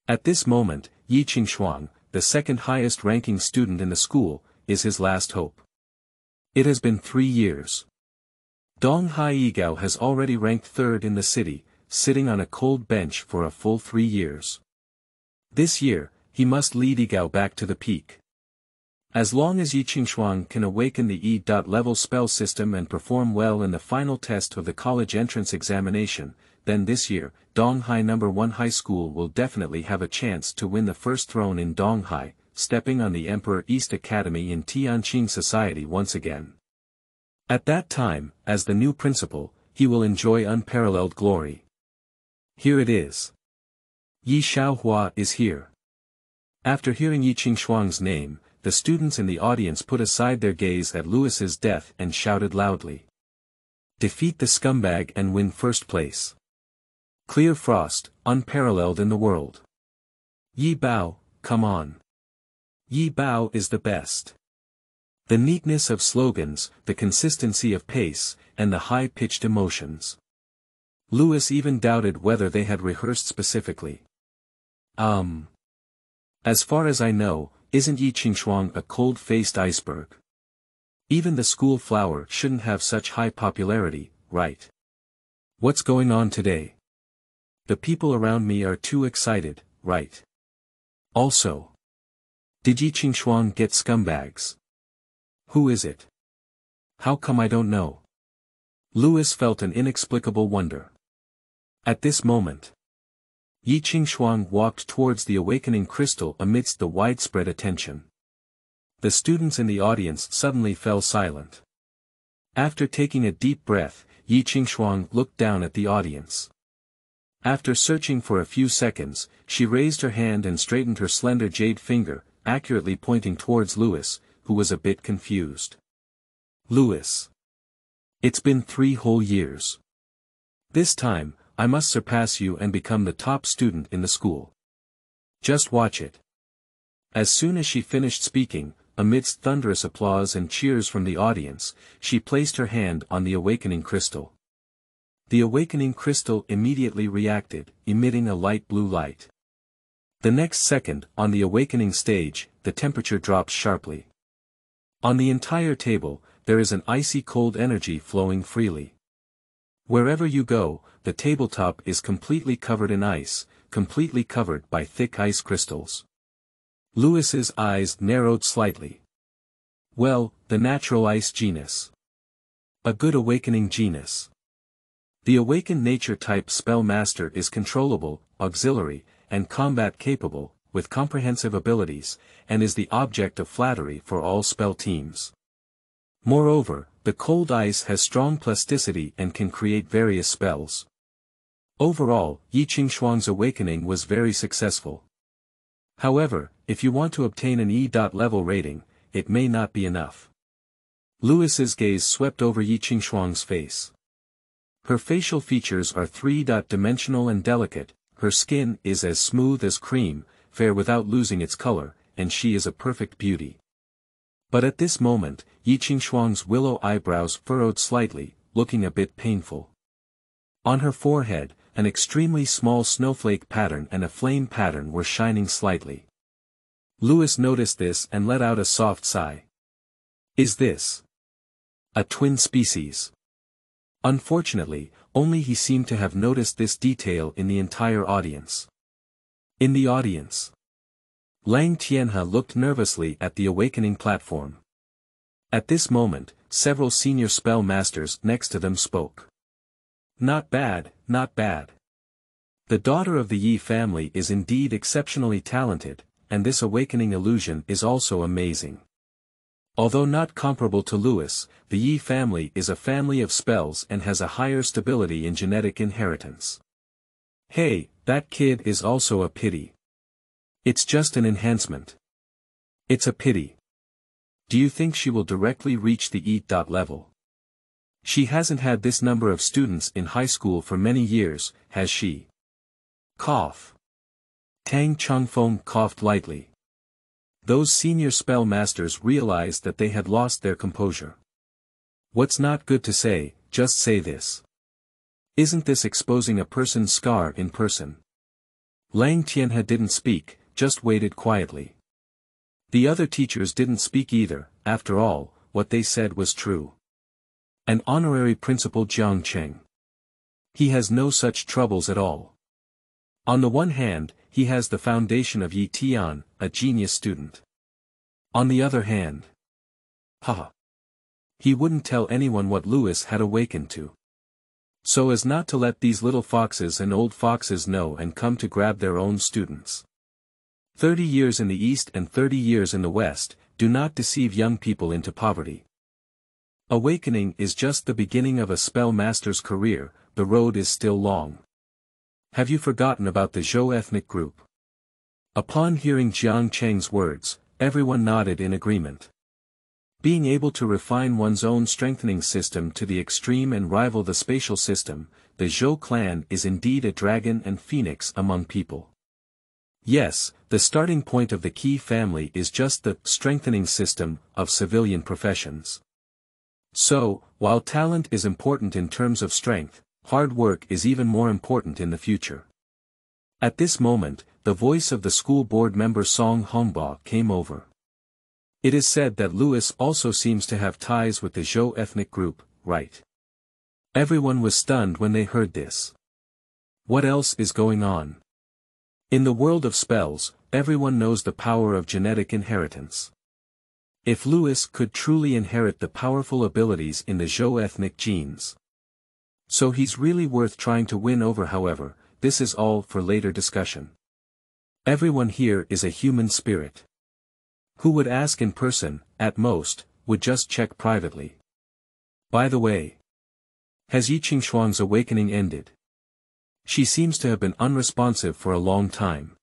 At this moment, Qingshuang, the second highest ranking student in the school, is his last hope. It has been 3 years. Dong Haiyigao has already ranked third in the city, sitting on a cold bench for a full 3 years. This year, he must lead Yigao back to the peak. As long as Qingshuang can awaken the E.level spell system and perform well in the final test of the college entrance examination, then this year, Donghai No. 1 High School will definitely have a chance to win the first throne in Donghai, stepping on the Emperor East Academy in Tianqing society once again. At that time, as the new principal, he will enjoy unparalleled glory. Here it is. Yi Xiaohua is here. After hearing Yi Qingshuang's name, the students in the audience put aside their gaze at Louis's death and shouted loudly. Defeat the scumbag and win first place. Clear frost, unparalleled in the world. Yi Bao, come on. Yi Bao is the best. The neatness of slogans, the consistency of pace, and the high-pitched emotions. Louis even doubted whether they had rehearsed specifically. As far as I know, isn't Yi Qingshuang a cold-faced iceberg? Even the school flower shouldn't have such high popularity, right? What's going on today? The people around me are too excited, right? Also, did Yi Qingshuang get scumbags? Who is it? How come I don't know? Louis felt an inexplicable wonder. At this moment, Yi Qingshuang walked towards the awakening crystal amidst the widespread attention. The students in the audience suddenly fell silent. After taking a deep breath, Yi Qingshuang looked down at the audience. After searching for a few seconds, she raised her hand and straightened her slender jade finger, accurately pointing towards Louis, who was a bit confused. Louis. It's been 3 whole years. This time, I must surpass you and become the top student in the school. Just watch it. As soon as she finished speaking, amidst thunderous applause and cheers from the audience, she placed her hand on the awakening crystal. The awakening crystal immediately reacted, emitting a light blue light. The next second, on the awakening stage, the temperature drops sharply. On the entire table, there is an icy cold energy flowing freely. Wherever you go, the tabletop is completely covered in ice, completely covered by thick ice crystals. Louis's eyes narrowed slightly. Well, the natural ice genus. A good awakening genus. The awakened nature type spell master is controllable, auxiliary, and combat capable, with comprehensive abilities, and is the object of flattery for all spell teams. Moreover, the cold ice has strong plasticity and can create various spells. Overall, Yi Qingshuang's awakening was very successful. However, if you want to obtain an E.level rating, it may not be enough. Louis's gaze swept over Yi Qingshuang's face. Her facial features are 3-dimensional and delicate, her skin is as smooth as cream, fair without losing its color, and she is a perfect beauty. But at this moment, Yi Qingshuang's willow eyebrows furrowed slightly, looking a bit painful. On her forehead, an extremely small snowflake pattern and a flame pattern were shining slightly. Louis noticed this and let out a soft sigh. Is this a twin species? Unfortunately, only he seemed to have noticed this detail in the entire audience. In the audience, Lang Tianhe looked nervously at the awakening platform. At this moment, several senior spell masters next to them spoke. Not bad, not bad. The daughter of the Yi family is indeed exceptionally talented, and this awakening illusion is also amazing. Although not comparable to Louis, the Yi family is a family of spells and has a higher stability in genetic inheritance. Hey, that kid is also a pity. It's just an enhancement. It's a pity. Do you think she will directly reach the E.level? She hasn't had this number of students in high school for many years, has she? Cough. Tang Chongfeng coughed lightly. Those senior spell masters realized that they had lost their composure. What's not good to say, just say this. Isn't this exposing a person's scar in person? Lang Tianhe didn't speak, just waited quietly. The other teachers didn't speak either, after all, what they said was true. An honorary principal Jiang Cheng. He has no such troubles at all. On the one hand, he has the foundation of Yi Tian, a genius student. On the other hand, haha, he wouldn't tell anyone what Louis had awakened to. So as not to let these little foxes and old foxes know and come to grab their own students. 30 years in the East and 30 years in the West, do not deceive young people into poverty. Awakening is just the beginning of a spell master's career, the road is still long. Have you forgotten about the Zhou ethnic group? Upon hearing Jiang Cheng's words, everyone nodded in agreement. Being able to refine one's own strengthening system to the extreme and rival the spatial system, the Zhou clan is indeed a dragon and phoenix among people. Yes, the starting point of the Qi family is just the strengthening system of civilian professions. So, while talent is important in terms of strength, hard work is even more important in the future. At this moment, the voice of the school board member Song Hongba came over. It is said that Louis also seems to have ties with the Zhou ethnic group, right? Everyone was stunned when they heard this. What else is going on? In the world of spells, everyone knows the power of genetic inheritance. If Louis could truly inherit the powerful abilities in the Zhou ethnic genes. So he's really worth trying to win over. However, this is all for later discussion. Everyone here is a human spirit. Who would ask in person, at most, would just check privately. By the way, has Qingshuang's awakening ended? She seems to have been unresponsive for a long time.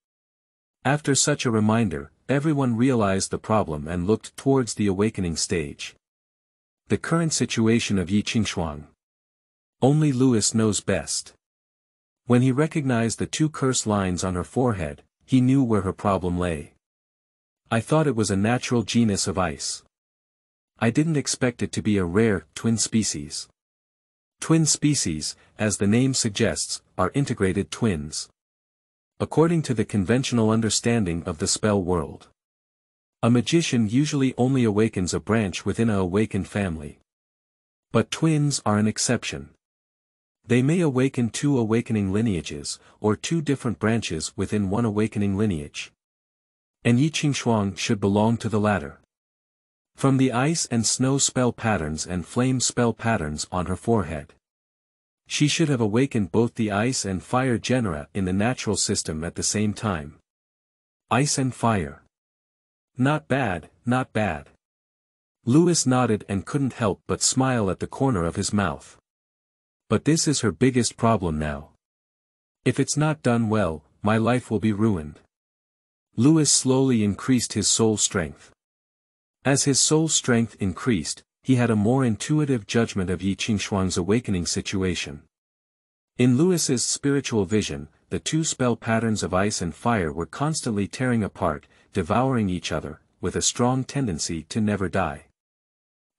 After such a reminder, everyone realized the problem and looked towards the awakening stage. The current situation of Qingshuang. Only Louis knows best. When he recognized the two curse lines on her forehead, he knew where her problem lay. I thought it was a natural genus of ice. I didn't expect it to be a rare, twin species. Twin species, as the name suggests, are integrated twins. According to the conventional understanding of the spell world, a magician usually only awakens a branch within a awakened family. But twins are an exception. They may awaken two awakening lineages, or two different branches within one awakening lineage. And Qingshuang should belong to the latter. From the ice and snow spell patterns and flame spell patterns on her forehead, she should have awakened both the ice and fire genera in the natural system at the same time. Ice and fire. Not bad, not bad. Louis nodded and couldn't help but smile at the corner of his mouth. But this is her biggest problem now. If it's not done well, my life will be ruined. Louis slowly increased his soul strength. As his soul strength increased, he had a more intuitive judgment of Qingshuang's awakening situation. In Louis's spiritual vision, the two spell patterns of ice and fire were constantly tearing apart, devouring each other, with a strong tendency to never die.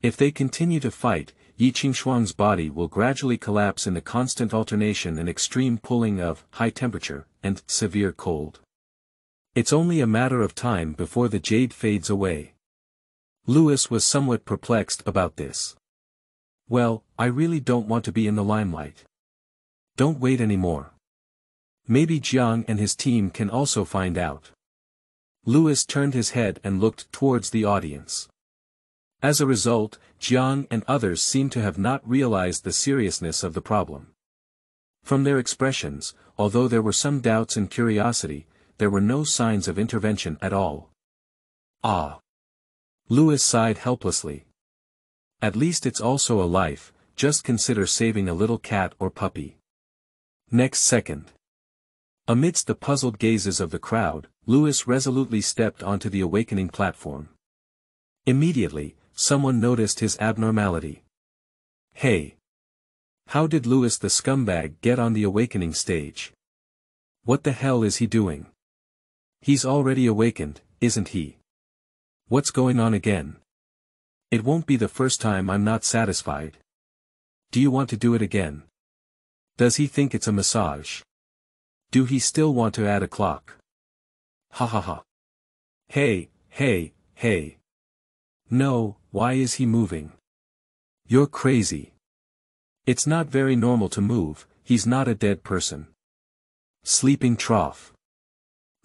If they continue to fight, Qingshuang's body will gradually collapse in the constant alternation and extreme pulling of high temperature and severe cold. It's only a matter of time before the jade fades away. Louis was somewhat perplexed about this. Well, I really don't want to be in the limelight. Don't wait anymore. Maybe Jiang and his team can also find out. Louis turned his head and looked towards the audience. As a result, Jiang and others seemed to have not realized the seriousness of the problem. From their expressions, although there were some doubts and curiosity, there were no signs of intervention at all. Ah! Louis sighed helplessly. At least it's also a life, just consider saving a little cat or puppy. Next second. Amidst the puzzled gazes of the crowd, Louis resolutely stepped onto the awakening platform. Immediately, someone noticed his abnormality. Hey! How did Louis the scumbag get on the awakening stage? What the hell is he doing? He's already awakened, isn't he? What's going on again? It won't be the first time I'm not satisfied. Do you want to do it again? Does he think it's a massage? Do he still want to add a clock? Ha ha ha. Hey, hey, hey. No, why is he moving? You're crazy. It's not very normal to move, he's not a dead person. Sleeping trough.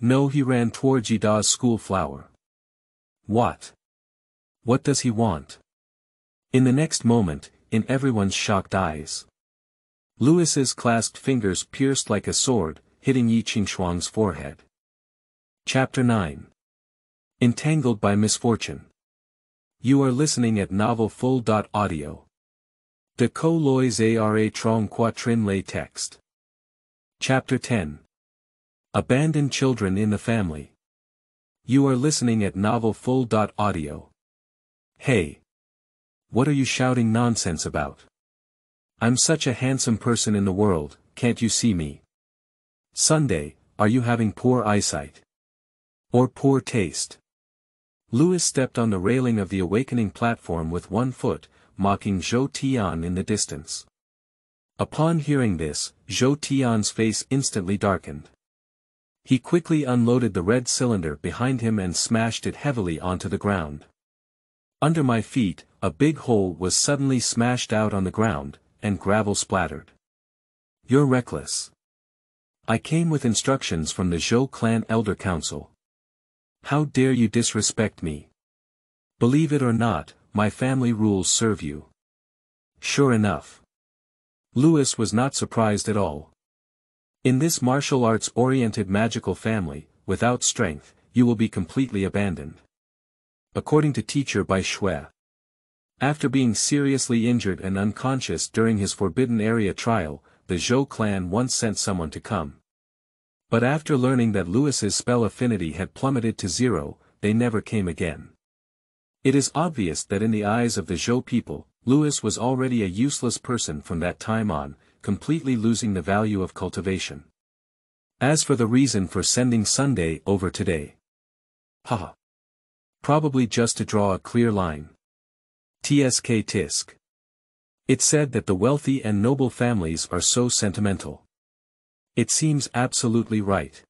No, he ran towards Yida's school flower. What? What does he want? In the next moment, in everyone's shocked eyes, Louis's clasped fingers pierced like a sword, hitting Qingshuang's forehead. Chapter 9. Entangled by Misfortune. You are listening at novel full.audio. De co lois ara trong quatrin lay text. Chapter 10. Abandoned children in the family. You are listening at novel full.audio. Hey! What are you shouting nonsense about? I'm such a handsome person in the world, can't you see me? Sunday, are you having poor eyesight? Or poor taste? Louis stepped on the railing of the awakening platform with one foot, mocking Zhou Tian in the distance. Upon hearing this, Zhou Tian's face instantly darkened. He quickly unloaded the red cylinder behind him and smashed it heavily onto the ground. Under my feet, a big hole was suddenly smashed out on the ground, and gravel splattered. You're reckless. I came with instructions from the Zhou clan elder council. How dare you disrespect me? Believe it or not, my family rules serve you. Sure enough. Louis was not surprised at all. In this martial arts-oriented magical family, without strength, you will be completely abandoned. According to teacher Bai Shui. After being seriously injured and unconscious during his Forbidden Area trial, the Zhou clan once sent someone to come. But after learning that Louis's spell affinity had plummeted to 0, they never came again. It is obvious that in the eyes of the Zhou people, Louis was already a useless person from that time on, completely losing the value of cultivation. As for the reason for sending Sunday over today. Haha. Probably just to draw a clear line. Tsk tisk. It said that the wealthy and noble families are so sentimental. It seems absolutely right.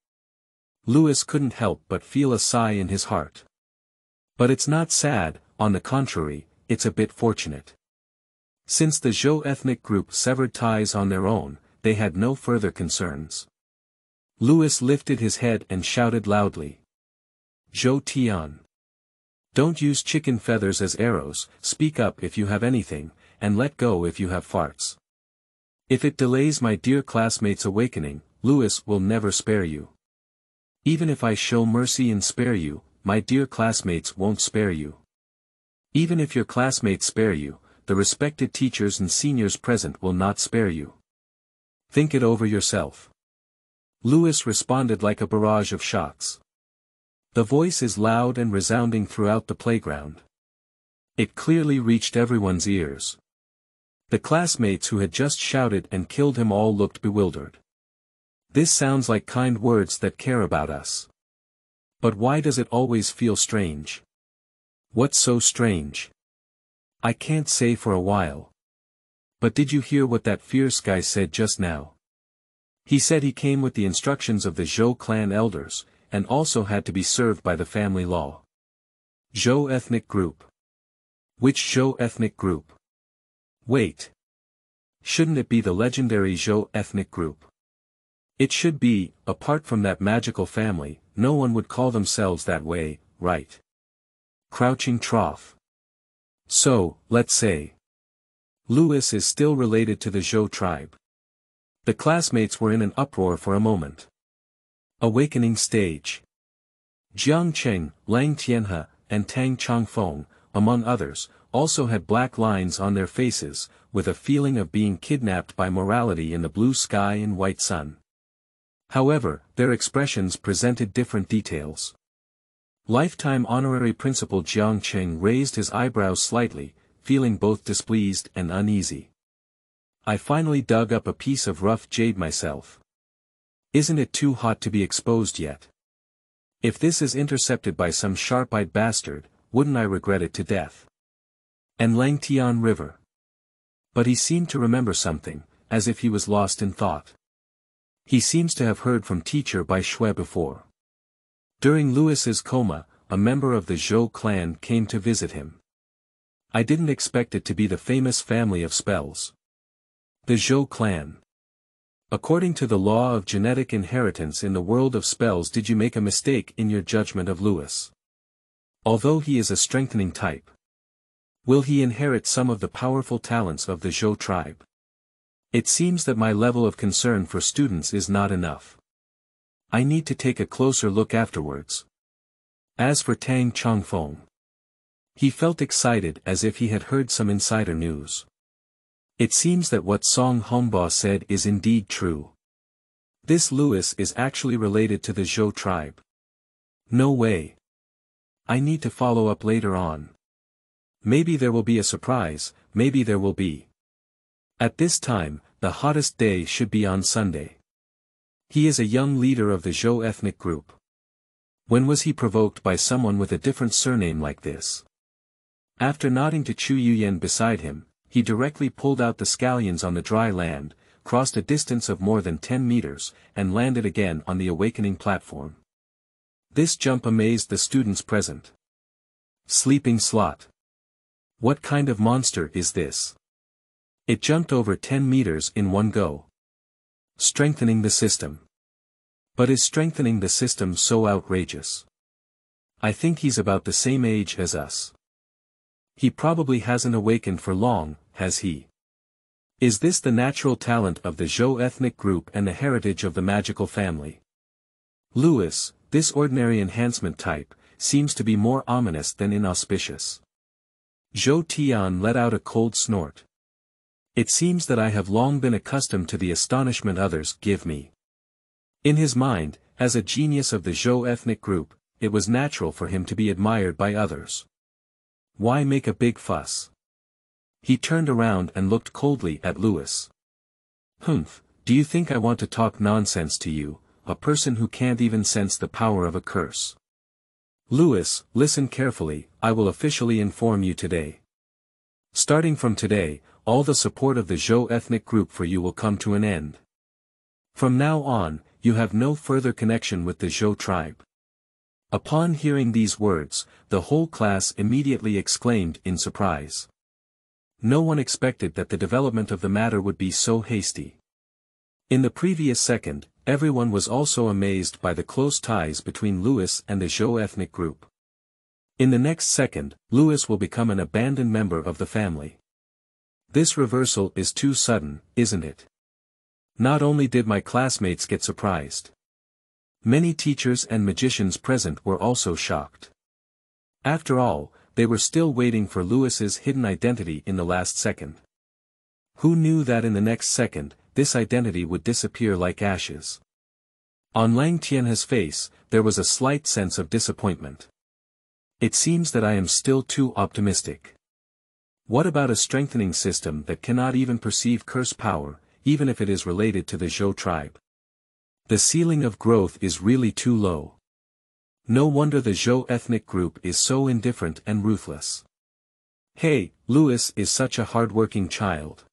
Louis couldn't help but feel a sigh in his heart. But it's not sad, on the contrary, it's a bit fortunate. Since the Zhou ethnic group severed ties on their own, they had no further concerns. Louis lifted his head and shouted loudly. Zhou Tian. Don't use chicken feathers as arrows, speak up if you have anything, and let go if you have farts. If it delays my dear classmates' awakening, Louis will never spare you. Even if I show mercy and spare you, my dear classmates won't spare you. Even if your classmates spare you, the respected teachers and seniors present will not spare you. Think it over yourself. Louis responded like a barrage of shots. The voice is loud and resounding throughout the playground. It clearly reached everyone's ears. The classmates who had just shouted and killed him all looked bewildered. This sounds like kind words that care about us. But why does it always feel strange? What's so strange? I can't say for a while. But did you hear what that fierce guy said just now? He said he came with the instructions of the Zhou clan elders, and also had to be served by the family law. Zhou ethnic group. Which Zhou ethnic group? Wait. Shouldn't it be the legendary Zhou ethnic group? It should be, apart from that magical family, no one would call themselves that way, right? Crouching trough. So, let's say. Louis is still related to the Zhou tribe. The classmates were in an uproar for a moment. Awakening stage. Jiang Cheng, Lang Tianhe, and Tang Changfeng, among others, also had black lines on their faces, with a feeling of being kidnapped by morality in the blue sky and white sun. However, their expressions presented different details. Lifetime honorary principal Jiang Cheng raised his eyebrows slightly, feeling both displeased and uneasy. I finally dug up a piece of rough jade myself. Isn't it too hot to be exposed yet? If this is intercepted by some sharp-eyed bastard, wouldn't I regret it to death? And Langtian River. But he seemed to remember something, as if he was lost in thought. He seems to have heard from teacher Bai Shui before. During Louis's coma, a member of the Zhou clan came to visit him. I didn't expect it to be the famous family of spells. The Zhou clan. According to the law of genetic inheritance in the world of spells, did you make a mistake in your judgment of Louis? Although he is a strengthening type, Will he inherit some of the powerful talents of the Zhou tribe? It seems that my level of concern for students is not enough. I need to take a closer look afterwards. As for Tang Chongfeng, he felt excited as if he had heard some insider news. It seems that what Song Hongbo said is indeed true. This Louis is actually related to the Zhou tribe. No way. I need to follow up later on. Maybe there will be a surprise, maybe there will be. At this time, the hottest day should be on Sunday. He is a young leader of the Zhou ethnic group. When was he provoked by someone with a different surname like this? After nodding to Chu Yuyan beside him, he directly pulled out the scallions on the dry land, crossed a distance of more than 10 meters, and landed again on the awakening platform. This jump amazed the students present. Sleeping slot. What kind of monster is this? It jumped over 10 meters in one go. Strengthening the system. But is strengthening the system so outrageous? I think he's about the same age as us. He probably hasn't awakened for long, has he? Is this the natural talent of the Zhou ethnic group and the heritage of the magical family? Louis, this ordinary enhancement type, seems to be more ominous than inauspicious. Zhou Tian let out a cold snort. It seems that I have long been accustomed to the astonishment others give me. In his mind, as a genius of the Zhou ethnic group, it was natural for him to be admired by others. Why make a big fuss? He turned around and looked coldly at Louis. Humph, do you think I want to talk nonsense to you, a person who can't even sense the power of a curse? Louis, listen carefully, I will officially inform you today. Starting from today, all the support of the Zhou ethnic group for you will come to an end. From now on, you have no further connection with the Zhou tribe. Upon hearing these words, the whole class immediately exclaimed in surprise. No one expected that the development of the matter would be so hasty. In the previous second, everyone was also amazed by the close ties between Louis and the Zhou ethnic group. In the next second, Louis will become an abandoned member of the family. This reversal is too sudden, isn't it? Not only did my classmates get surprised. Many teachers and magicians present were also shocked. After all, they were still waiting for Louis's hidden identity in the last second. Who knew that in the next second, this identity would disappear like ashes? On Lang Tianhe's face, there was a slight sense of disappointment. It seems that I am still too optimistic. What about a strengthening system that cannot even perceive curse power, even if it is related to the Zhou tribe? The ceiling of growth is really too low. No wonder the Zhou ethnic group is so indifferent and ruthless. Hey, Louis is such a hard-working child.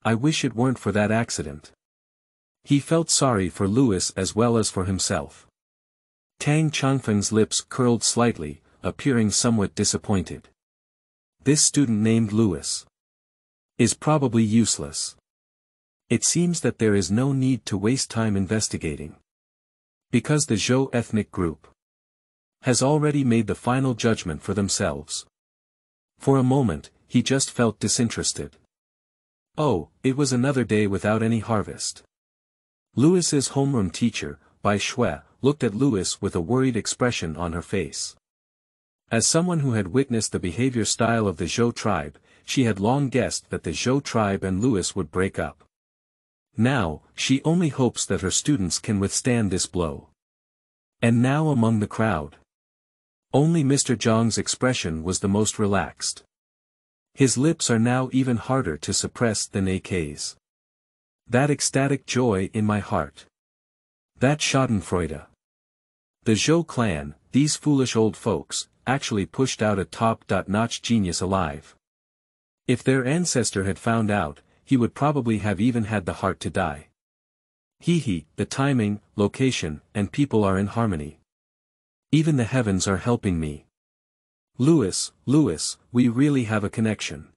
I wish it weren't for that accident. He felt sorry for Louis as well as for himself. Tang Chongfeng's lips curled slightly, appearing somewhat disappointed. This student named Louis is probably useless. It seems that there is no need to waste time investigating. Because the Zhou ethnic group has already made the final judgment for themselves. For a moment, he just felt disinterested. Oh, it was another day without any harvest. Louis's homeroom teacher, Bai Shui, looked at Louis with a worried expression on her face. As someone who had witnessed the behavior style of the Zhou tribe, she had long guessed that the Zhou tribe and Louis would break up. Now, she only hopes that her students can withstand this blow. And now among the crowd, only Mr. Zhang's expression was the most relaxed. His lips are now even harder to suppress than AK's. That ecstatic joy in my heart. That schadenfreude. The Zhou clan, these foolish old folks, actually pushed out a top-notch genius alive. If their ancestor had found out, he would probably have even had the heart to die. The timing, location, and people are in harmony. Even the heavens are helping me. Louis, we really have a connection.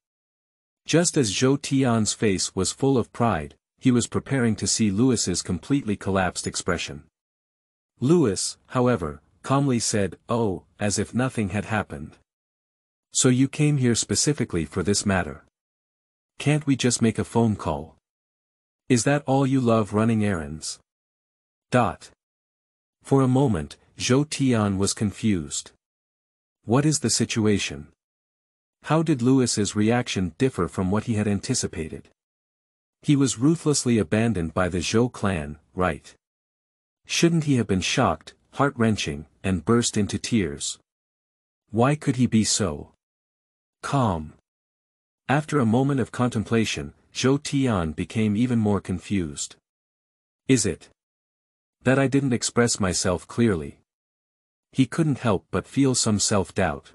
Just as Zhou Tian's face was full of pride, he was preparing to see Louis's completely collapsed expression. Louis, however, calmly said, "Oh," as if nothing had happened. So you came here specifically for this matter. Can't we just make a phone call? Is that all you love, running errands? For a moment, Zhou Tian was confused. What is the situation? How did Louis's reaction differ from what he had anticipated? He was ruthlessly abandoned by the Zhou clan, right? Shouldn't he have been shocked, heart-wrenching, and burst into tears? Why could he be so calm? After a moment of contemplation, Zhou Tian became even more confused. Is it that I didn't express myself clearly? He couldn't help but feel some self-doubt.